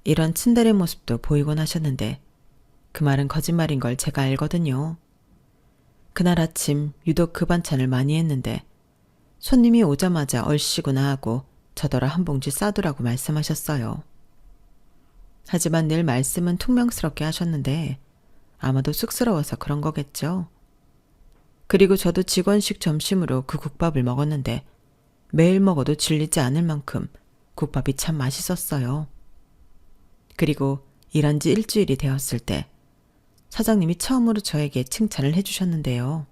이런 친데레 모습도 보이곤 하셨는데 그 말은 거짓말인 걸 제가 알거든요. 그날 아침 유독 그 반찬을 많이 했는데 손님이 오자마자 얼씨구나 하고 저더러 한 봉지 싸두라고 말씀하셨어요. 하지만 늘 말씀은 퉁명스럽게 하셨는데 아마도 쑥스러워서 그런 거겠죠. 그리고 저도 직원식 점심으로 그 국밥을 먹었는데 매일 먹어도 질리지 않을 만큼 국밥이 참 맛있었어요. 그리고 일한 지 일주일이 되었을 때 사장님이 처음으로 저에게 칭찬을 해주셨는데요.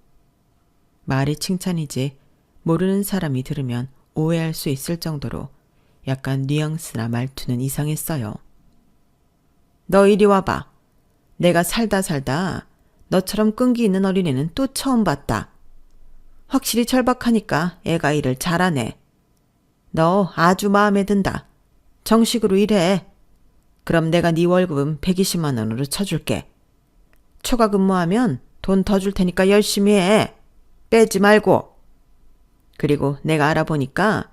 말이 칭찬이지 모르는 사람이 들으면 오해할 수 있을 정도로 약간 뉘앙스나 말투는 이상했어요. 너 이리 와봐. 내가 살다 너처럼 끈기 있는 어린애는 또 처음 봤다. 확실히 절박하니까 애가 일을 잘하네. 너 아주 마음에 든다. 정식으로 일해. 그럼 내가 네 월급은 120만 원으로 쳐줄게. 초과 근무하면 돈 더 줄 테니까 열심히 해. 빼지 말고. 그리고 내가 알아보니까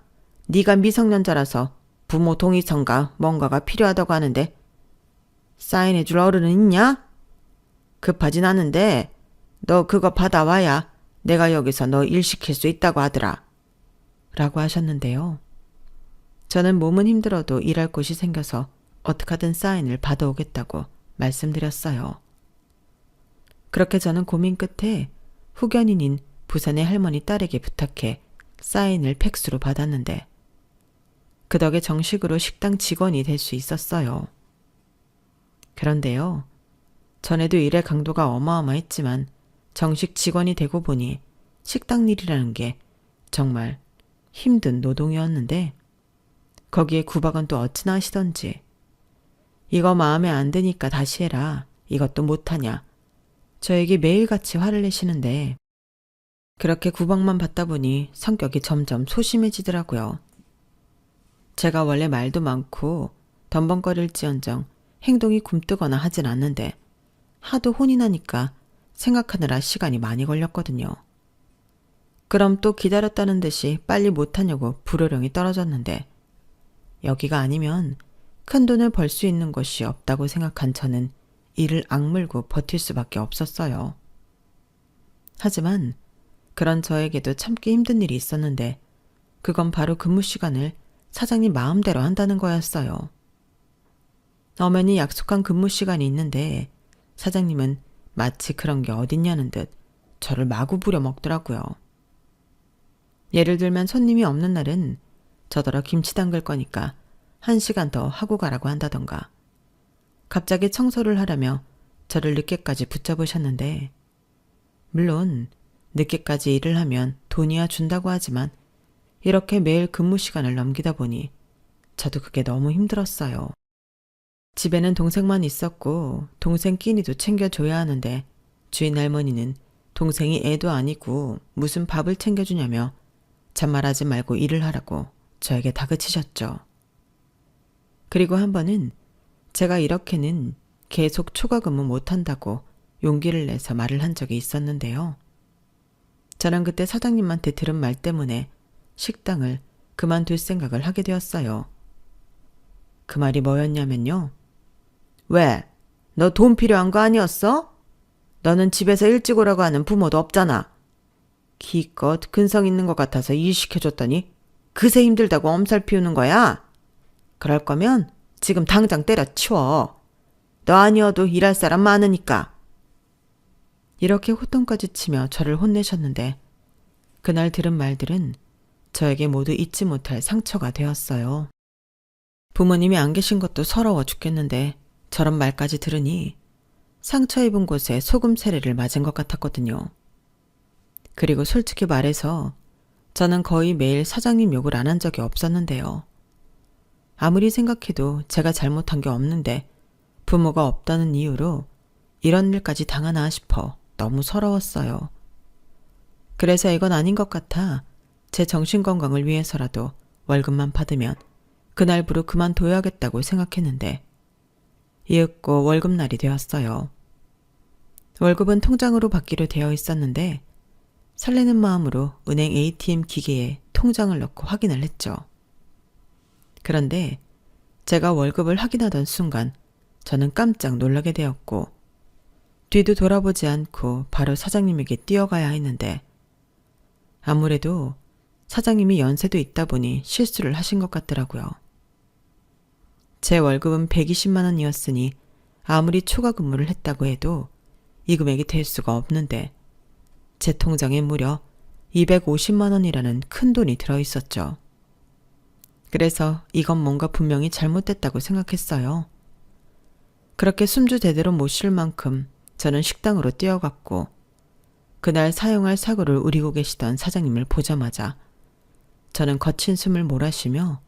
네가 미성년자라서 부모 동의서인가 뭔가가 필요하다고 하는데 사인해줄 어른은 있냐? 급하진 않은데 너 그거 받아와야 내가 여기서 너 일 시킬 수 있다고 하더라. 라고 하셨는데요. 저는 몸은 힘들어도 일할 곳이 생겨서 어떻게든 사인을 받아오겠다고 말씀드렸어요. 그렇게 저는 고민 끝에 후견인인 부산의 할머니 딸에게 부탁해 사인을 팩스로 받았는데 그 덕에 정식으로 식당 직원이 될 수 있었어요. 그런데요. 전에도 일의 강도가 어마어마했지만 정식 직원이 되고 보니 식당 일이라는 게 정말 힘든 노동이었는데 거기에 구박은 또 어찌나 하시던지 이거 마음에 안 드니까 다시 해라. 이것도 못하냐. 저에게 매일같이 화를 내시는데 그렇게 구박만 받다 보니 성격이 점점 소심해지더라고요. 제가 원래 말도 많고 덤벙거릴지언정 행동이 굼뜨거나 하진 않는데 하도 혼이 나니까 생각하느라 시간이 많이 걸렸거든요. 그럼 또 기다렸다는 듯이 빨리 못하냐고 불호령이 떨어졌는데 여기가 아니면 큰돈을 벌 수 있는 곳이 없다고 생각한 저는 이를 악물고 버틸 수밖에 없었어요. 하지만 그런 저에게도 참기 힘든 일이 있었는데 그건 바로 근무 시간을 사장님 마음대로 한다는 거였어요. 엄연히 약속한 근무 시간이 있는데 사장님은 마치 그런 게 어딨냐는 듯 저를 마구 부려먹더라고요. 예를 들면 손님이 없는 날은 저더러 김치 담글 거니까 1시간 더 하고 가라고 한다던가 갑자기 청소를 하라며 저를 늦게까지 붙잡으셨는데 물론 늦게까지 일을 하면 돈이야 준다고 하지만 이렇게 매일 근무 시간을 넘기다 보니 저도 그게 너무 힘들었어요. 집에는 동생만 있었고 동생 끼니도 챙겨줘야 하는데 주인 할머니는 동생이 애도 아니고 무슨 밥을 챙겨주냐며 잔말하지 말고 일을 하라고 저에게 다그치셨죠. 그리고 한 번은 제가 이렇게는 계속 초과 근무 못한다고 용기를 내서 말을 한 적이 있었는데요. 저는 그때 사장님한테 들은 말 때문에 식당을 그만둘 생각을 하게 되었어요. 그 말이 뭐였냐면요. 왜? 너 돈 필요한 거 아니었어? 너는 집에서 일찍 오라고 하는 부모도 없잖아. 기껏 근성 있는 것 같아서 일 시켜줬더니 그새 힘들다고 엄살 피우는 거야? 그럴 거면 지금 당장 때려치워. 너 아니어도 일할 사람 많으니까. 이렇게 호통까지 치며 저를 혼내셨는데 그날 들은 말들은 저에게 모두 잊지 못할 상처가 되었어요. 부모님이 안 계신 것도 서러워 죽겠는데 저런 말까지 들으니 상처 입은 곳에 소금 세례를 맞은 것 같았거든요. 그리고 솔직히 말해서 저는 거의 매일 사장님 욕을 안 한 적이 없었는데요. 아무리 생각해도 제가 잘못한 게 없는데 부모가 없다는 이유로 이런 일까지 당하나 싶어 너무 서러웠어요. 그래서 이건 아닌 것 같아 제 정신건강을 위해서라도 월급만 받으면 그날부로 그만둬야겠다고 생각했는데 이윽고 월급날이 되었어요. 월급은 통장으로 받기로 되어 있었는데 설레는 마음으로 은행 ATM 기계에 통장을 넣고 확인을 했죠. 그런데 제가 월급을 확인하던 순간 저는 깜짝 놀라게 되었고 뒤도 돌아보지 않고 바로 사장님에게 뛰어가야 했는데 아무래도 사장님이 연세도 있다 보니 실수를 하신 것 같더라고요. 제 월급은 120만 원이었으니 아무리 초과 근무를 했다고 해도 이 금액이 될 수가 없는데 제 통장에 무려 250만 원이라는 큰 돈이 들어있었죠. 그래서 이건 뭔가 분명히 잘못됐다고 생각했어요. 그렇게 숨주대대로 못 쉴 만큼 저는 식당으로 뛰어갔고 그날 사용할 사고를 우리고 계시던 사장님을 보자마자 저는 거친 숨을 몰아쉬며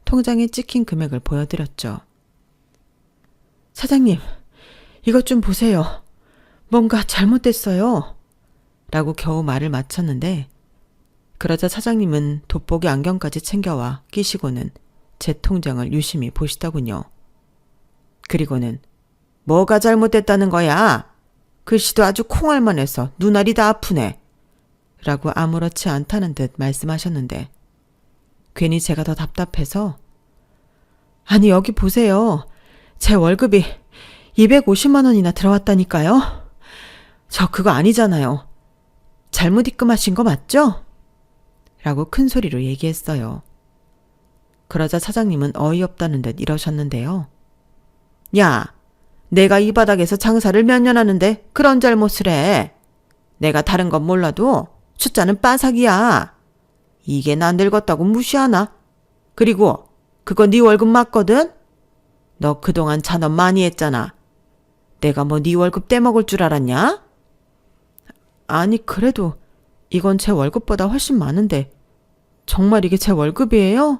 통장에 찍힌 금액을 보여드렸죠. 사장님, 이것 좀 보세요. 뭔가 잘못됐어요. 라고 겨우 말을 마쳤는데 그러자 사장님은 돋보기 안경까지 챙겨와 끼시고는 제 통장을 유심히 보시더군요. 그리고는 뭐가 잘못됐다는 거야? 글씨도 아주 콩알만 해서 눈알이 다 아프네. 라고 아무렇지 않다는 듯 말씀하셨는데 괜히 제가 더 답답해서 아니 여기 보세요. 제 월급이 250만 원이나 들어왔다니까요. 저 그거 아니잖아요. 잘못 입금하신 거 맞죠? 라고 큰 소리로 얘기했어요. 그러자 사장님은 어이없다는 듯 이러셨는데요. 야, 내가 이 바닥에서 장사를 몇 년 하는데 그런 잘못을 해. 내가 다른 건 몰라도 숫자는 빠삭이야. 이게 난 늙었다고 무시하나? 그리고 그거 네 월급 맞거든? 너 그동안 잔업 많이 했잖아. 내가 뭐 네 월급 떼먹을 줄 알았냐? 아니 그래도 이건 제 월급보다 훨씬 많은데 정말 이게 제 월급이에요?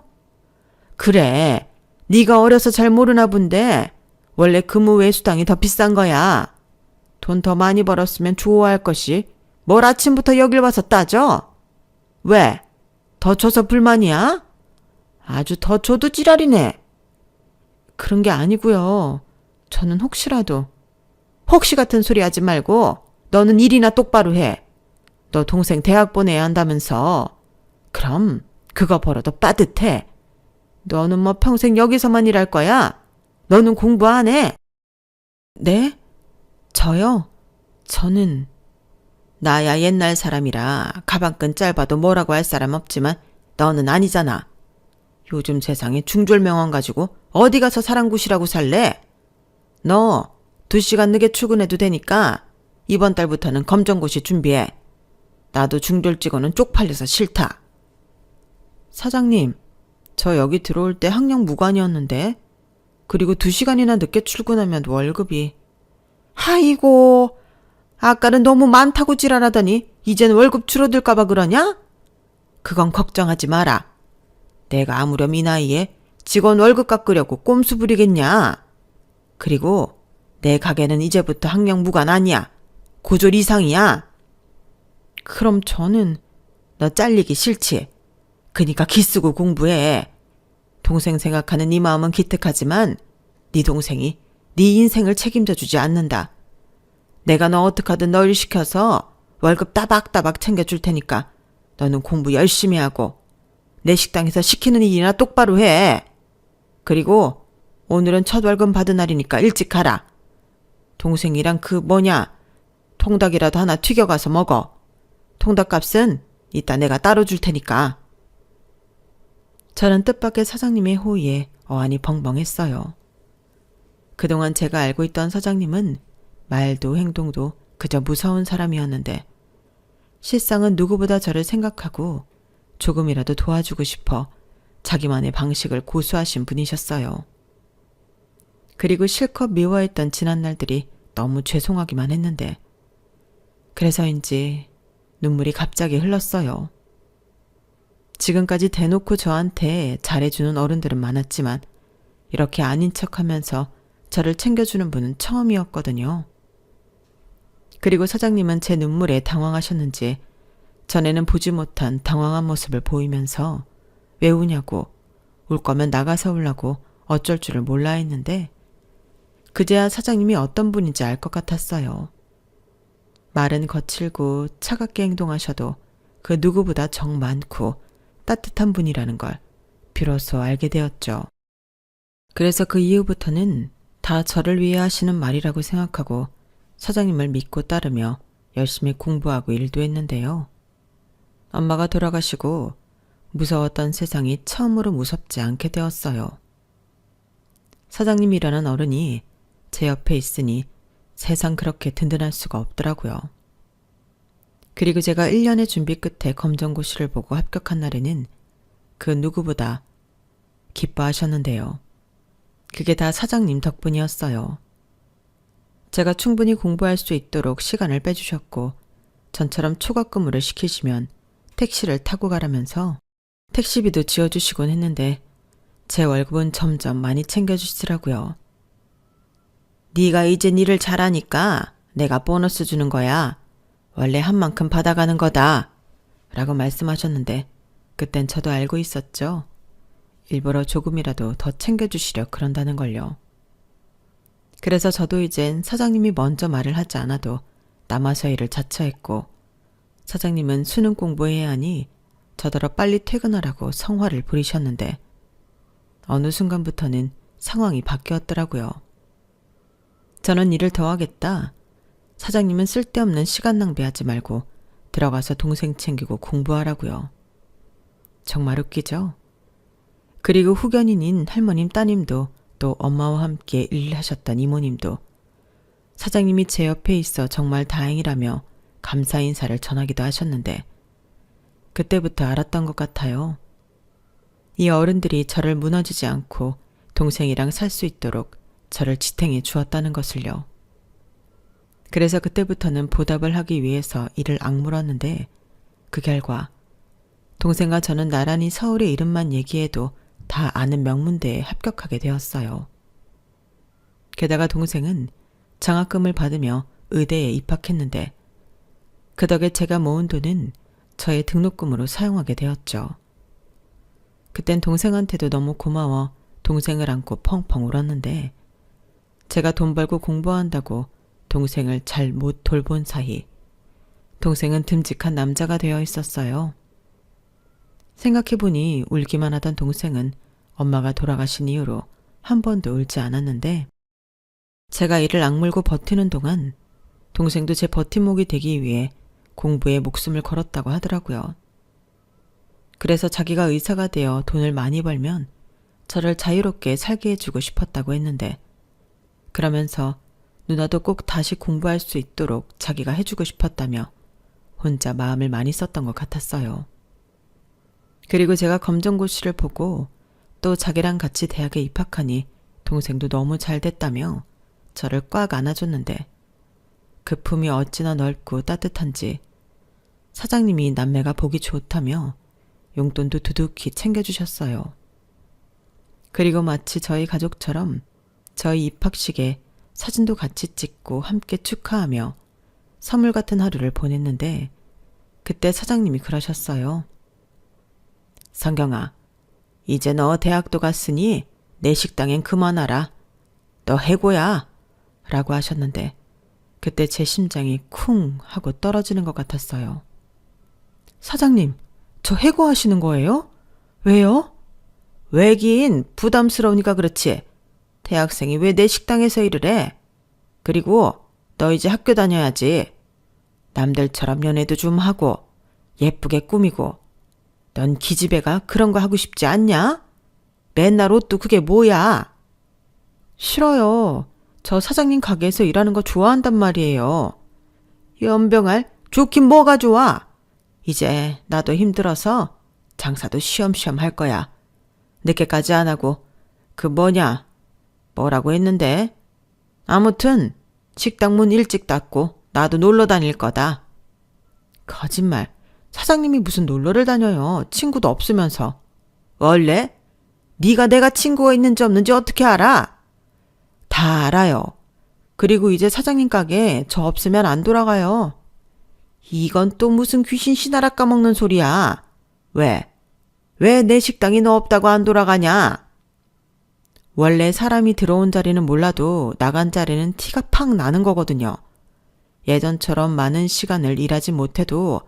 그래, 네가 어려서 잘 모르나 본데 원래 근무 외 수당이 더 비싼 거야. 돈 더 많이 벌었으면 좋아할 것이 뭘 아침부터 여길 와서 따져? 왜? 더 줘서 불만이야? 아주 더 줘도 찌랄이네. 그런 게 아니고요. 저는 혹시라도 혹시 같은 소리 하지 말고 너는 일이나 똑바로 해. 너 동생 대학 보내야 한다면서. 그럼 그거 벌어도 빠듯해. 너는 뭐 평생 여기서만 일할 거야? 너는 공부 안 해? 네? 저요? 저는 나야 옛날 사람이라 가방끈 짧아도 뭐라고 할 사람 없지만 너는 아니잖아. 요즘 세상에 중졸명언 가지고 어디 가서 사랑굿이라고 살래? 너 2시간 늦게 출근해도 되니까 이번 달부터는 검정고시 준비해. 나도 중졸 직원은 쪽팔려서 싫다. 사장님, 저 여기 들어올 때 학령 무관이었는데 그리고 2시간이나 늦게 출근하면 월급이 아이고, 아까는 너무 많다고 지랄하더니 이젠 월급 줄어들까봐 그러냐? 그건 걱정하지 마라. 내가 아무렴 이 나이에 직원 월급 깎으려고 꼼수 부리겠냐? 그리고 내 가게는 이제부터 학령 무관 아니야. 고졸 이상이야. 그럼 저는 너 잘리기 싫지? 그니까 기쓰고 공부해. 동생 생각하는 네 마음은 기특하지만 네 동생이 네 인생을 책임져 주지 않는다. 내가 너 어떡하든 너 일 시켜서 월급 따박따박 챙겨줄 테니까 너는 공부 열심히 하고 내 식당에서 시키는 일이나 똑바로 해. 그리고 오늘은 첫 월급 받은 날이니까 일찍 가라. 동생이랑 그 뭐냐 통닭이라도 하나 튀겨가서 먹어. 통닭값은 이따 내가 따로 줄 테니까. 저는 뜻밖의 사장님의 호의에 어안이 벙벙했어요. 그동안 제가 알고 있던 사장님은 말도 행동도 그저 무서운 사람이었는데 실상은 누구보다 저를 생각하고 조금이라도 도와주고 싶어 자기만의 방식을 고수하신 분이셨어요. 그리고 실컷 미워했던 지난 날들이 너무 죄송하기만 했는데 그래서인지 눈물이 갑자기 흘렀어요. 지금까지 대놓고 저한테 잘해주는 어른들은 많았지만 이렇게 아닌 척하면서 저를 챙겨주는 분은 처음이었거든요. 그리고 사장님은 제 눈물에 당황하셨는지 전에는 보지 못한 당황한 모습을 보이면서 왜 우냐고, 울 거면 나가서 울라고 어쩔 줄을 몰라 했는데 그제야 사장님이 어떤 분인지 알 것 같았어요. 말은 거칠고 차갑게 행동하셔도 그 누구보다 정 많고 따뜻한 분이라는 걸 비로소 알게 되었죠. 그래서 그 이후부터는 다 저를 위해 하시는 말이라고 생각하고 사장님을 믿고 따르며 열심히 공부하고 일도 했는데요. 엄마가 돌아가시고 무서웠던 세상이 처음으로 무섭지 않게 되었어요. 사장님이라는 어른이 제 옆에 있으니 세상 그렇게 든든할 수가 없더라고요. 그리고 제가 1년의 준비 끝에 검정고시를 보고 합격한 날에는 그 누구보다 기뻐하셨는데요. 그게 다 사장님 덕분이었어요. 제가 충분히 공부할 수 있도록 시간을 빼주셨고 전처럼 초과근무를 시키시면 택시를 타고 가라면서 택시비도 지어주시곤 했는데 제 월급은 점점 많이 챙겨주시더라고요. 네가 이제 일을 잘하니까 내가 보너스 주는 거야. 원래 한 만큼 받아가는 거다. 라고 말씀하셨는데 그땐 저도 알고 있었죠. 일부러 조금이라도 더 챙겨주시려 그런다는 걸요. 그래서 저도 이젠 사장님이 먼저 말을 하지 않아도 남아서 일을 자처했고 사장님은 수능 공부해야 하니 저더러 빨리 퇴근하라고 성화를 부리셨는데 어느 순간부터는 상황이 바뀌었더라고요. 저는 일을 더 하겠다. 사장님은 쓸데없는 시간 낭비하지 말고 들어가서 동생 챙기고 공부하라고요. 정말 웃기죠? 그리고 후견인인 할머님 따님도 또 엄마와 함께 일하셨던 이모님도 사장님이 제 옆에 있어 정말 다행이라며 감사 인사를 전하기도 하셨는데 그때부터 알았던 것 같아요. 이 어른들이 저를 무너지지 않고 동생이랑 살 수 있도록 저를 지탱해 주었다는 것을요. 그래서 그때부터는 보답을 하기 위해서 일을 악물었는데 그 결과 동생과 저는 나란히 서울의 이름만 얘기해도 다 아는 명문대에 합격하게 되었어요. 게다가 동생은 장학금을 받으며 의대에 입학했는데 그 덕에 제가 모은 돈은 저의 등록금으로 사용하게 되었죠. 그땐 동생한테도 너무 고마워 동생을 안고 펑펑 울었는데 제가 돈 벌고 공부한다고 동생을 잘 못 돌본 사이 동생은 듬직한 남자가 되어 있었어요. 생각해보니 울기만 하던 동생은 엄마가 돌아가신 이후로 한 번도 울지 않았는데 제가 이를 악물고 버티는 동안 동생도 제 버팀목이 되기 위해 공부에 목숨을 걸었다고 하더라고요. 그래서 자기가 의사가 되어 돈을 많이 벌면 저를 자유롭게 살게 해주고 싶었다고 했는데 그러면서 누나도 꼭 다시 공부할 수 있도록 자기가 해주고 싶었다며 혼자 마음을 많이 썼던 것 같았어요. 그리고 제가 검정고시를 보고 또 자기랑 같이 대학에 입학하니 동생도 너무 잘 됐다며 저를 꽉 안아줬는데 그 품이 어찌나 넓고 따뜻한지 사장님이 남매가 보기 좋다며 용돈도 두둑히 챙겨주셨어요. 그리고 마치 저희 가족처럼 저희 입학식에 사진도 같이 찍고 함께 축하하며 선물 같은 하루를 보냈는데 그때 사장님이 그러셨어요. 성경아, 이제 너 대학도 갔으니 내 식당엔 그만하라. 너 해고야. 라고 하셨는데 그때 제 심장이 쿵 하고 떨어지는 것 같았어요. 사장님, 저 해고하시는 거예요? 왜요? 왜긴 부담스러우니까 그렇지. 대학생이 왜 내 식당에서 일을 해? 그리고 너 이제 학교 다녀야지. 남들처럼 연애도 좀 하고 예쁘게 꾸미고. 넌 기집애가 그런 거 하고 싶지 않냐? 맨날 옷도 그게 뭐야? 싫어요. 저 사장님 가게에서 일하는 거 좋아한단 말이에요. 연병알, 좋긴 뭐가 좋아? 이제 나도 힘들어서 장사도 쉬엄쉬엄 할 거야. 늦게까지 안 하고 뭐라고 했는데? 아무튼 식당 문 일찍 닫고 나도 놀러 다닐 거다. 거짓말. 사장님이 무슨 놀러를 다녀요. 친구도 없으면서. 원래? 네가 내가 친구가 있는지 없는지 어떻게 알아? 다 알아요. 그리고 이제 사장님 가게 저 없으면 안 돌아가요. 이건 또 무슨 귀신 씨나라 까먹는 소리야. 왜? 왜 내 식당이 너 없다고 안 돌아가냐? 원래 사람이 들어온 자리는 몰라도 나간 자리는 티가 팍 나는 거거든요. 예전처럼 많은 시간을 일하지 못해도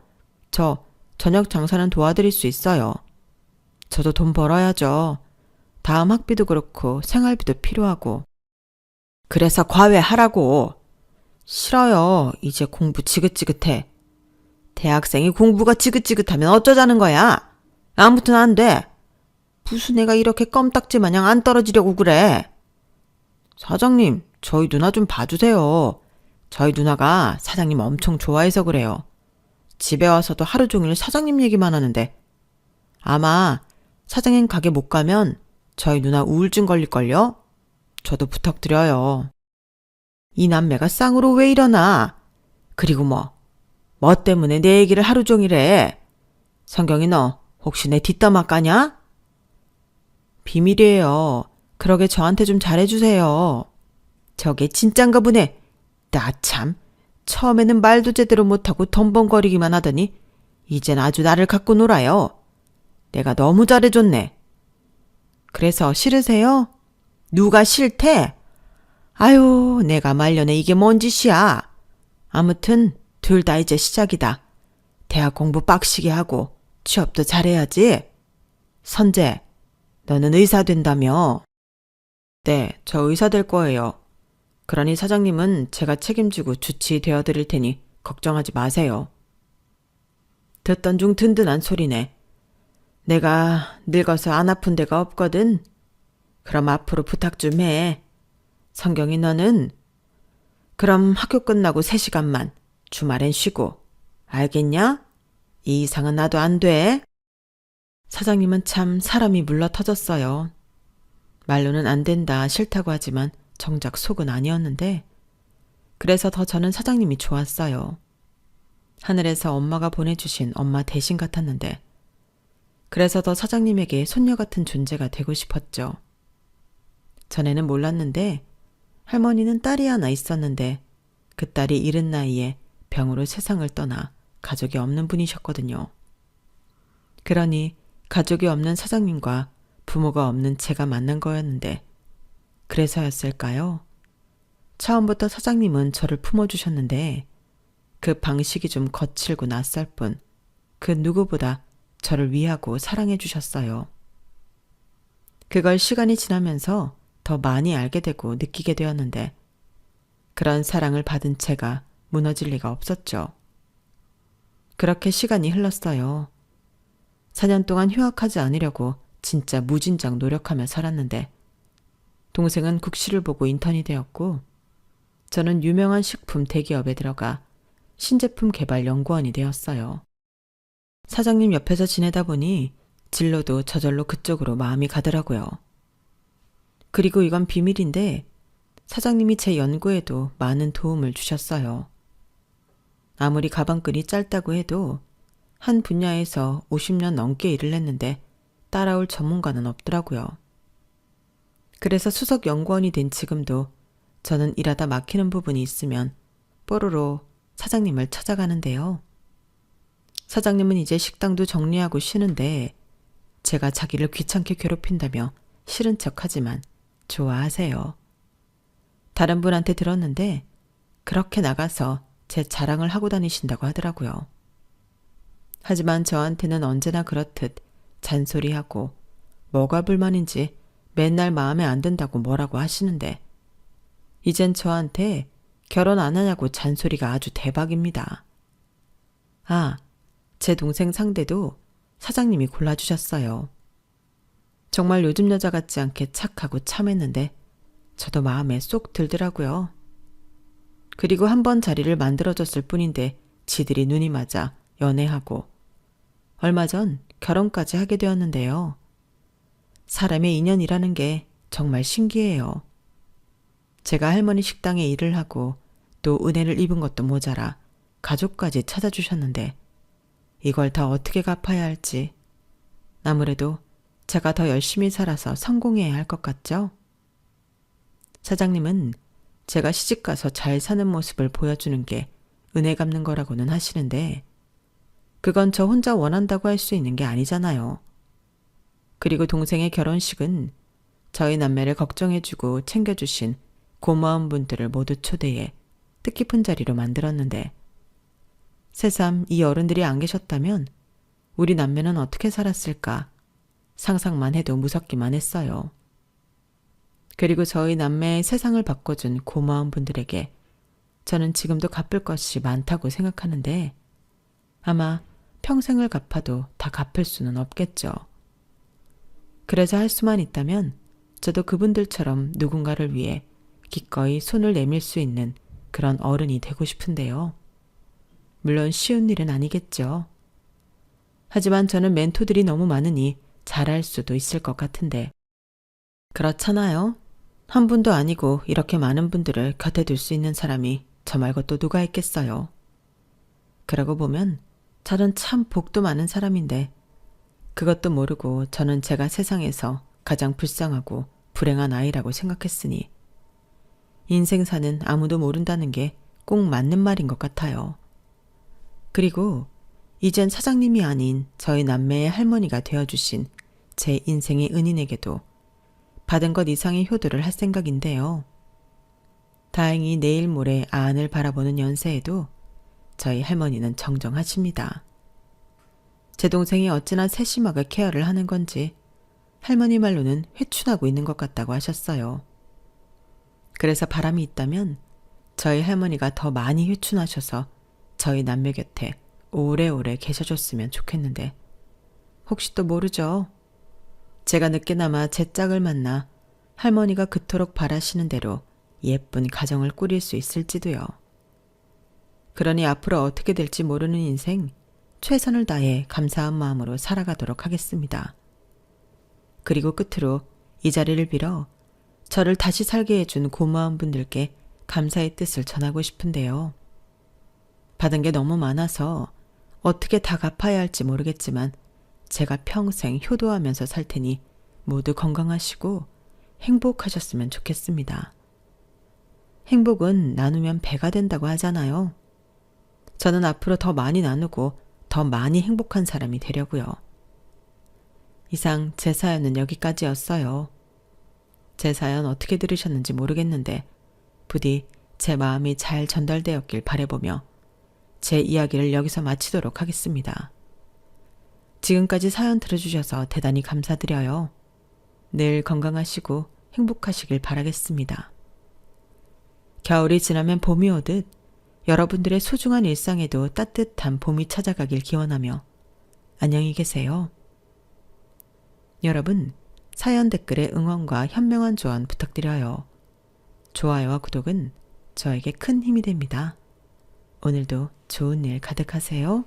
저 저녁 장사는 도와드릴 수 있어요. 저도 돈 벌어야죠. 다음 학비도 그렇고 생활비도 필요하고. 그래서 과외하라고. 싫어요. 이제 공부 지긋지긋해. 대학생이 공부가 지긋지긋하면 어쩌자는 거야? 아무튼 안 돼. 무슨 애가 이렇게 껌딱지 마냥 안 떨어지려고 그래. 사장님, 저희 누나 좀 봐주세요. 저희 누나가 사장님 엄청 좋아해서 그래요. 집에 와서도 하루 종일 사장님 얘기만 하는데 아마 사장님 가게 못 가면 저희 누나 우울증 걸릴걸요? 저도 부탁드려요. 이 남매가 쌍으로 왜 이러나? 그리고 뭐 때문에 내 얘기를 하루 종일 해? 성경이 너 혹시 내 뒷담화 까냐? 비밀이에요. 그러게 저한테 좀 잘해주세요. 저게 진짠가 보네. 나 참. 처음에는 말도 제대로 못하고 덤벙거리기만 하더니 이젠 아주 나를 갖고 놀아요. 내가 너무 잘해줬네. 그래서 싫으세요? 누가 싫대? 아유, 내가 말년에 이게 뭔 짓이야. 아무튼 둘 다 이제 시작이다. 대학 공부 빡시게 하고 취업도 잘해야지. 선재, 너는 의사 된다며? 네, 저 의사 될 거예요. 그러니 사장님은 제가 책임지고 주치되어 드릴 테니 걱정하지 마세요. 듣던 중 든든한 소리네. 내가 늙어서 안 아픈 데가 없거든. 그럼 앞으로 부탁 좀 해. 성경이 너는? 그럼 학교 끝나고 3시간만, 주말엔 쉬고. 알겠냐? 이 이상은 나도 안 돼. 사장님은 참 사람이 물러터졌어요. 말로는 안 된다, 싫다고 하지만 정작 속은 아니었는데 그래서 더 저는 사장님이 좋았어요. 하늘에서 엄마가 보내주신 엄마 대신 같았는데 그래서 더 사장님에게 손녀 같은 존재가 되고 싶었죠. 전에는 몰랐는데 할머니는 딸이 하나 있었는데 그 딸이 이른 나이에 병으로 세상을 떠나 가족이 없는 분이셨거든요. 그러니 가족이 없는 사장님과 부모가 없는 제가 만난 거였는데 그래서였을까요? 처음부터 사장님은 저를 품어주셨는데 그 방식이 좀 거칠고 낯설 뿐 그 누구보다 저를 위하고 사랑해 주셨어요. 그걸 시간이 지나면서 더 많이 알게 되고 느끼게 되었는데 그런 사랑을 받은 제가 무너질 리가 없었죠. 그렇게 시간이 흘렀어요. 4년 동안 휴학하지 않으려고 진짜 무진장 노력하며 살았는데 동생은 국시를 보고 인턴이 되었고 저는 유명한 식품 대기업에 들어가 신제품 개발 연구원이 되었어요. 사장님 옆에서 지내다 보니 진로도 저절로 그쪽으로 마음이 가더라고요. 그리고 이건 비밀인데 사장님이 제 연구에도 많은 도움을 주셨어요. 아무리 가방끈이 짧다고 해도 한 분야에서 50년 넘게 일을 했는데 따라올 전문가는 없더라고요. 그래서 수석 연구원이 된 지금도 저는 일하다 막히는 부분이 있으면 뽀로로 사장님을 찾아가는데요. 사장님은 이제 식당도 정리하고 쉬는데 제가 자기를 귀찮게 괴롭힌다며 싫은 척하지만 좋아하세요. 다른 분한테 들었는데 그렇게 나가서 제 자랑을 하고 다니신다고 하더라고요. 하지만 저한테는 언제나 그렇듯 잔소리하고 뭐가 불만인지 맨날 마음에 안 든다고 뭐라고 하시는데 이젠 저한테 결혼 안 하냐고 잔소리가 아주 대박입니다. 아, 제 동생 상대도 사장님이 골라주셨어요. 정말 요즘 여자 같지 않게 착하고 참했는데 저도 마음에 쏙 들더라고요. 그리고 한 번 자리를 만들어줬을 뿐인데 지들이 눈이 맞아 연애하고 얼마 전 결혼까지 하게 되었는데요. 사람의 인연이라는 게 정말 신기해요. 제가 할머니 식당에 일을 하고 또 은혜를 입은 것도 모자라 가족까지 찾아주셨는데 이걸 더 어떻게 갚아야 할지. 아무래도 제가 더 열심히 살아서 성공해야 할 것 같죠? 사장님은 제가 시집가서 잘 사는 모습을 보여주는 게 은혜 갚는 거라고는 하시는데 그건 저 혼자 원한다고 할 수 있는 게 아니잖아요. 그리고 동생의 결혼식은 저희 남매를 걱정해주고 챙겨주신 고마운 분들을 모두 초대해 뜻깊은 자리로 만들었는데 새삼 이 어른들이 안 계셨다면 우리 남매는 어떻게 살았을까 상상만 해도 무섭기만 했어요. 그리고 저희 남매의 세상을 바꿔준 고마운 분들에게 저는 지금도 갚을 것이 많다고 생각하는데 아마 평생을 갚아도 다 갚을 수는 없겠죠. 그래서 할 수만 있다면 저도 그분들처럼 누군가를 위해 기꺼이 손을 내밀 수 있는 그런 어른이 되고 싶은데요. 물론 쉬운 일은 아니겠죠. 하지만 저는 멘토들이 너무 많으니 잘할 수도 있을 것 같은데. 그렇잖아요. 한 분도 아니고 이렇게 많은 분들을 곁에 둘 수 있는 사람이 저 말고 또 누가 있겠어요. 그러고 보면 저는 참 복도 많은 사람인데 그것도 모르고 저는 제가 세상에서 가장 불쌍하고 불행한 아이라고 생각했으니 인생사는 아무도 모른다는 게 꼭 맞는 말인 것 같아요. 그리고 이젠 사장님이 아닌 저희 남매의 할머니가 되어주신 제 인생의 은인에게도 받은 것 이상의 효도를 할 생각인데요. 다행히 내일 모레 아안을 바라보는 연세에도 저희 할머니는 정정하십니다. 제 동생이 어찌나 세심하게 케어를 하는 건지 할머니 말로는 회춘하고 있는 것 같다고 하셨어요. 그래서 바람이 있다면 저희 할머니가 더 많이 회춘하셔서 저희 남매 곁에 오래오래 계셔줬으면 좋겠는데 혹시 또 모르죠. 제가 늦게나마 제 짝을 만나 할머니가 그토록 바라시는 대로 예쁜 가정을 꾸릴 수 있을지도요. 그러니 앞으로 어떻게 될지 모르는 인생 최선을 다해 감사한 마음으로 살아가도록 하겠습니다. 그리고 끝으로 이 자리를 빌어 저를 다시 살게 해준 고마운 분들께 감사의 뜻을 전하고 싶은데요. 받은 게 너무 많아서 어떻게 다 갚아야 할지 모르겠지만 제가 평생 효도하면서 살 테니 모두 건강하시고 행복하셨으면 좋겠습니다. 행복은 나누면 배가 된다고 하잖아요. 저는 앞으로 더 많이 나누고 더 많이 행복한 사람이 되려고요. 이상 제 사연은 여기까지였어요. 제 사연 어떻게 들으셨는지 모르겠는데 부디 제 마음이 잘 전달되었길 바라보며 제 이야기를 여기서 마치도록 하겠습니다. 지금까지 사연 들어주셔서 대단히 감사드려요. 늘 건강하시고 행복하시길 바라겠습니다. 겨울이 지나면 봄이 오듯 여러분들의 소중한 일상에도 따뜻한 봄이 찾아가길 기원하며 안녕히 계세요. 여러분, 사연 댓글에 응원과 현명한 조언 부탁드려요. 좋아요와 구독은 저에게 큰 힘이 됩니다. 오늘도 좋은 일 가득하세요.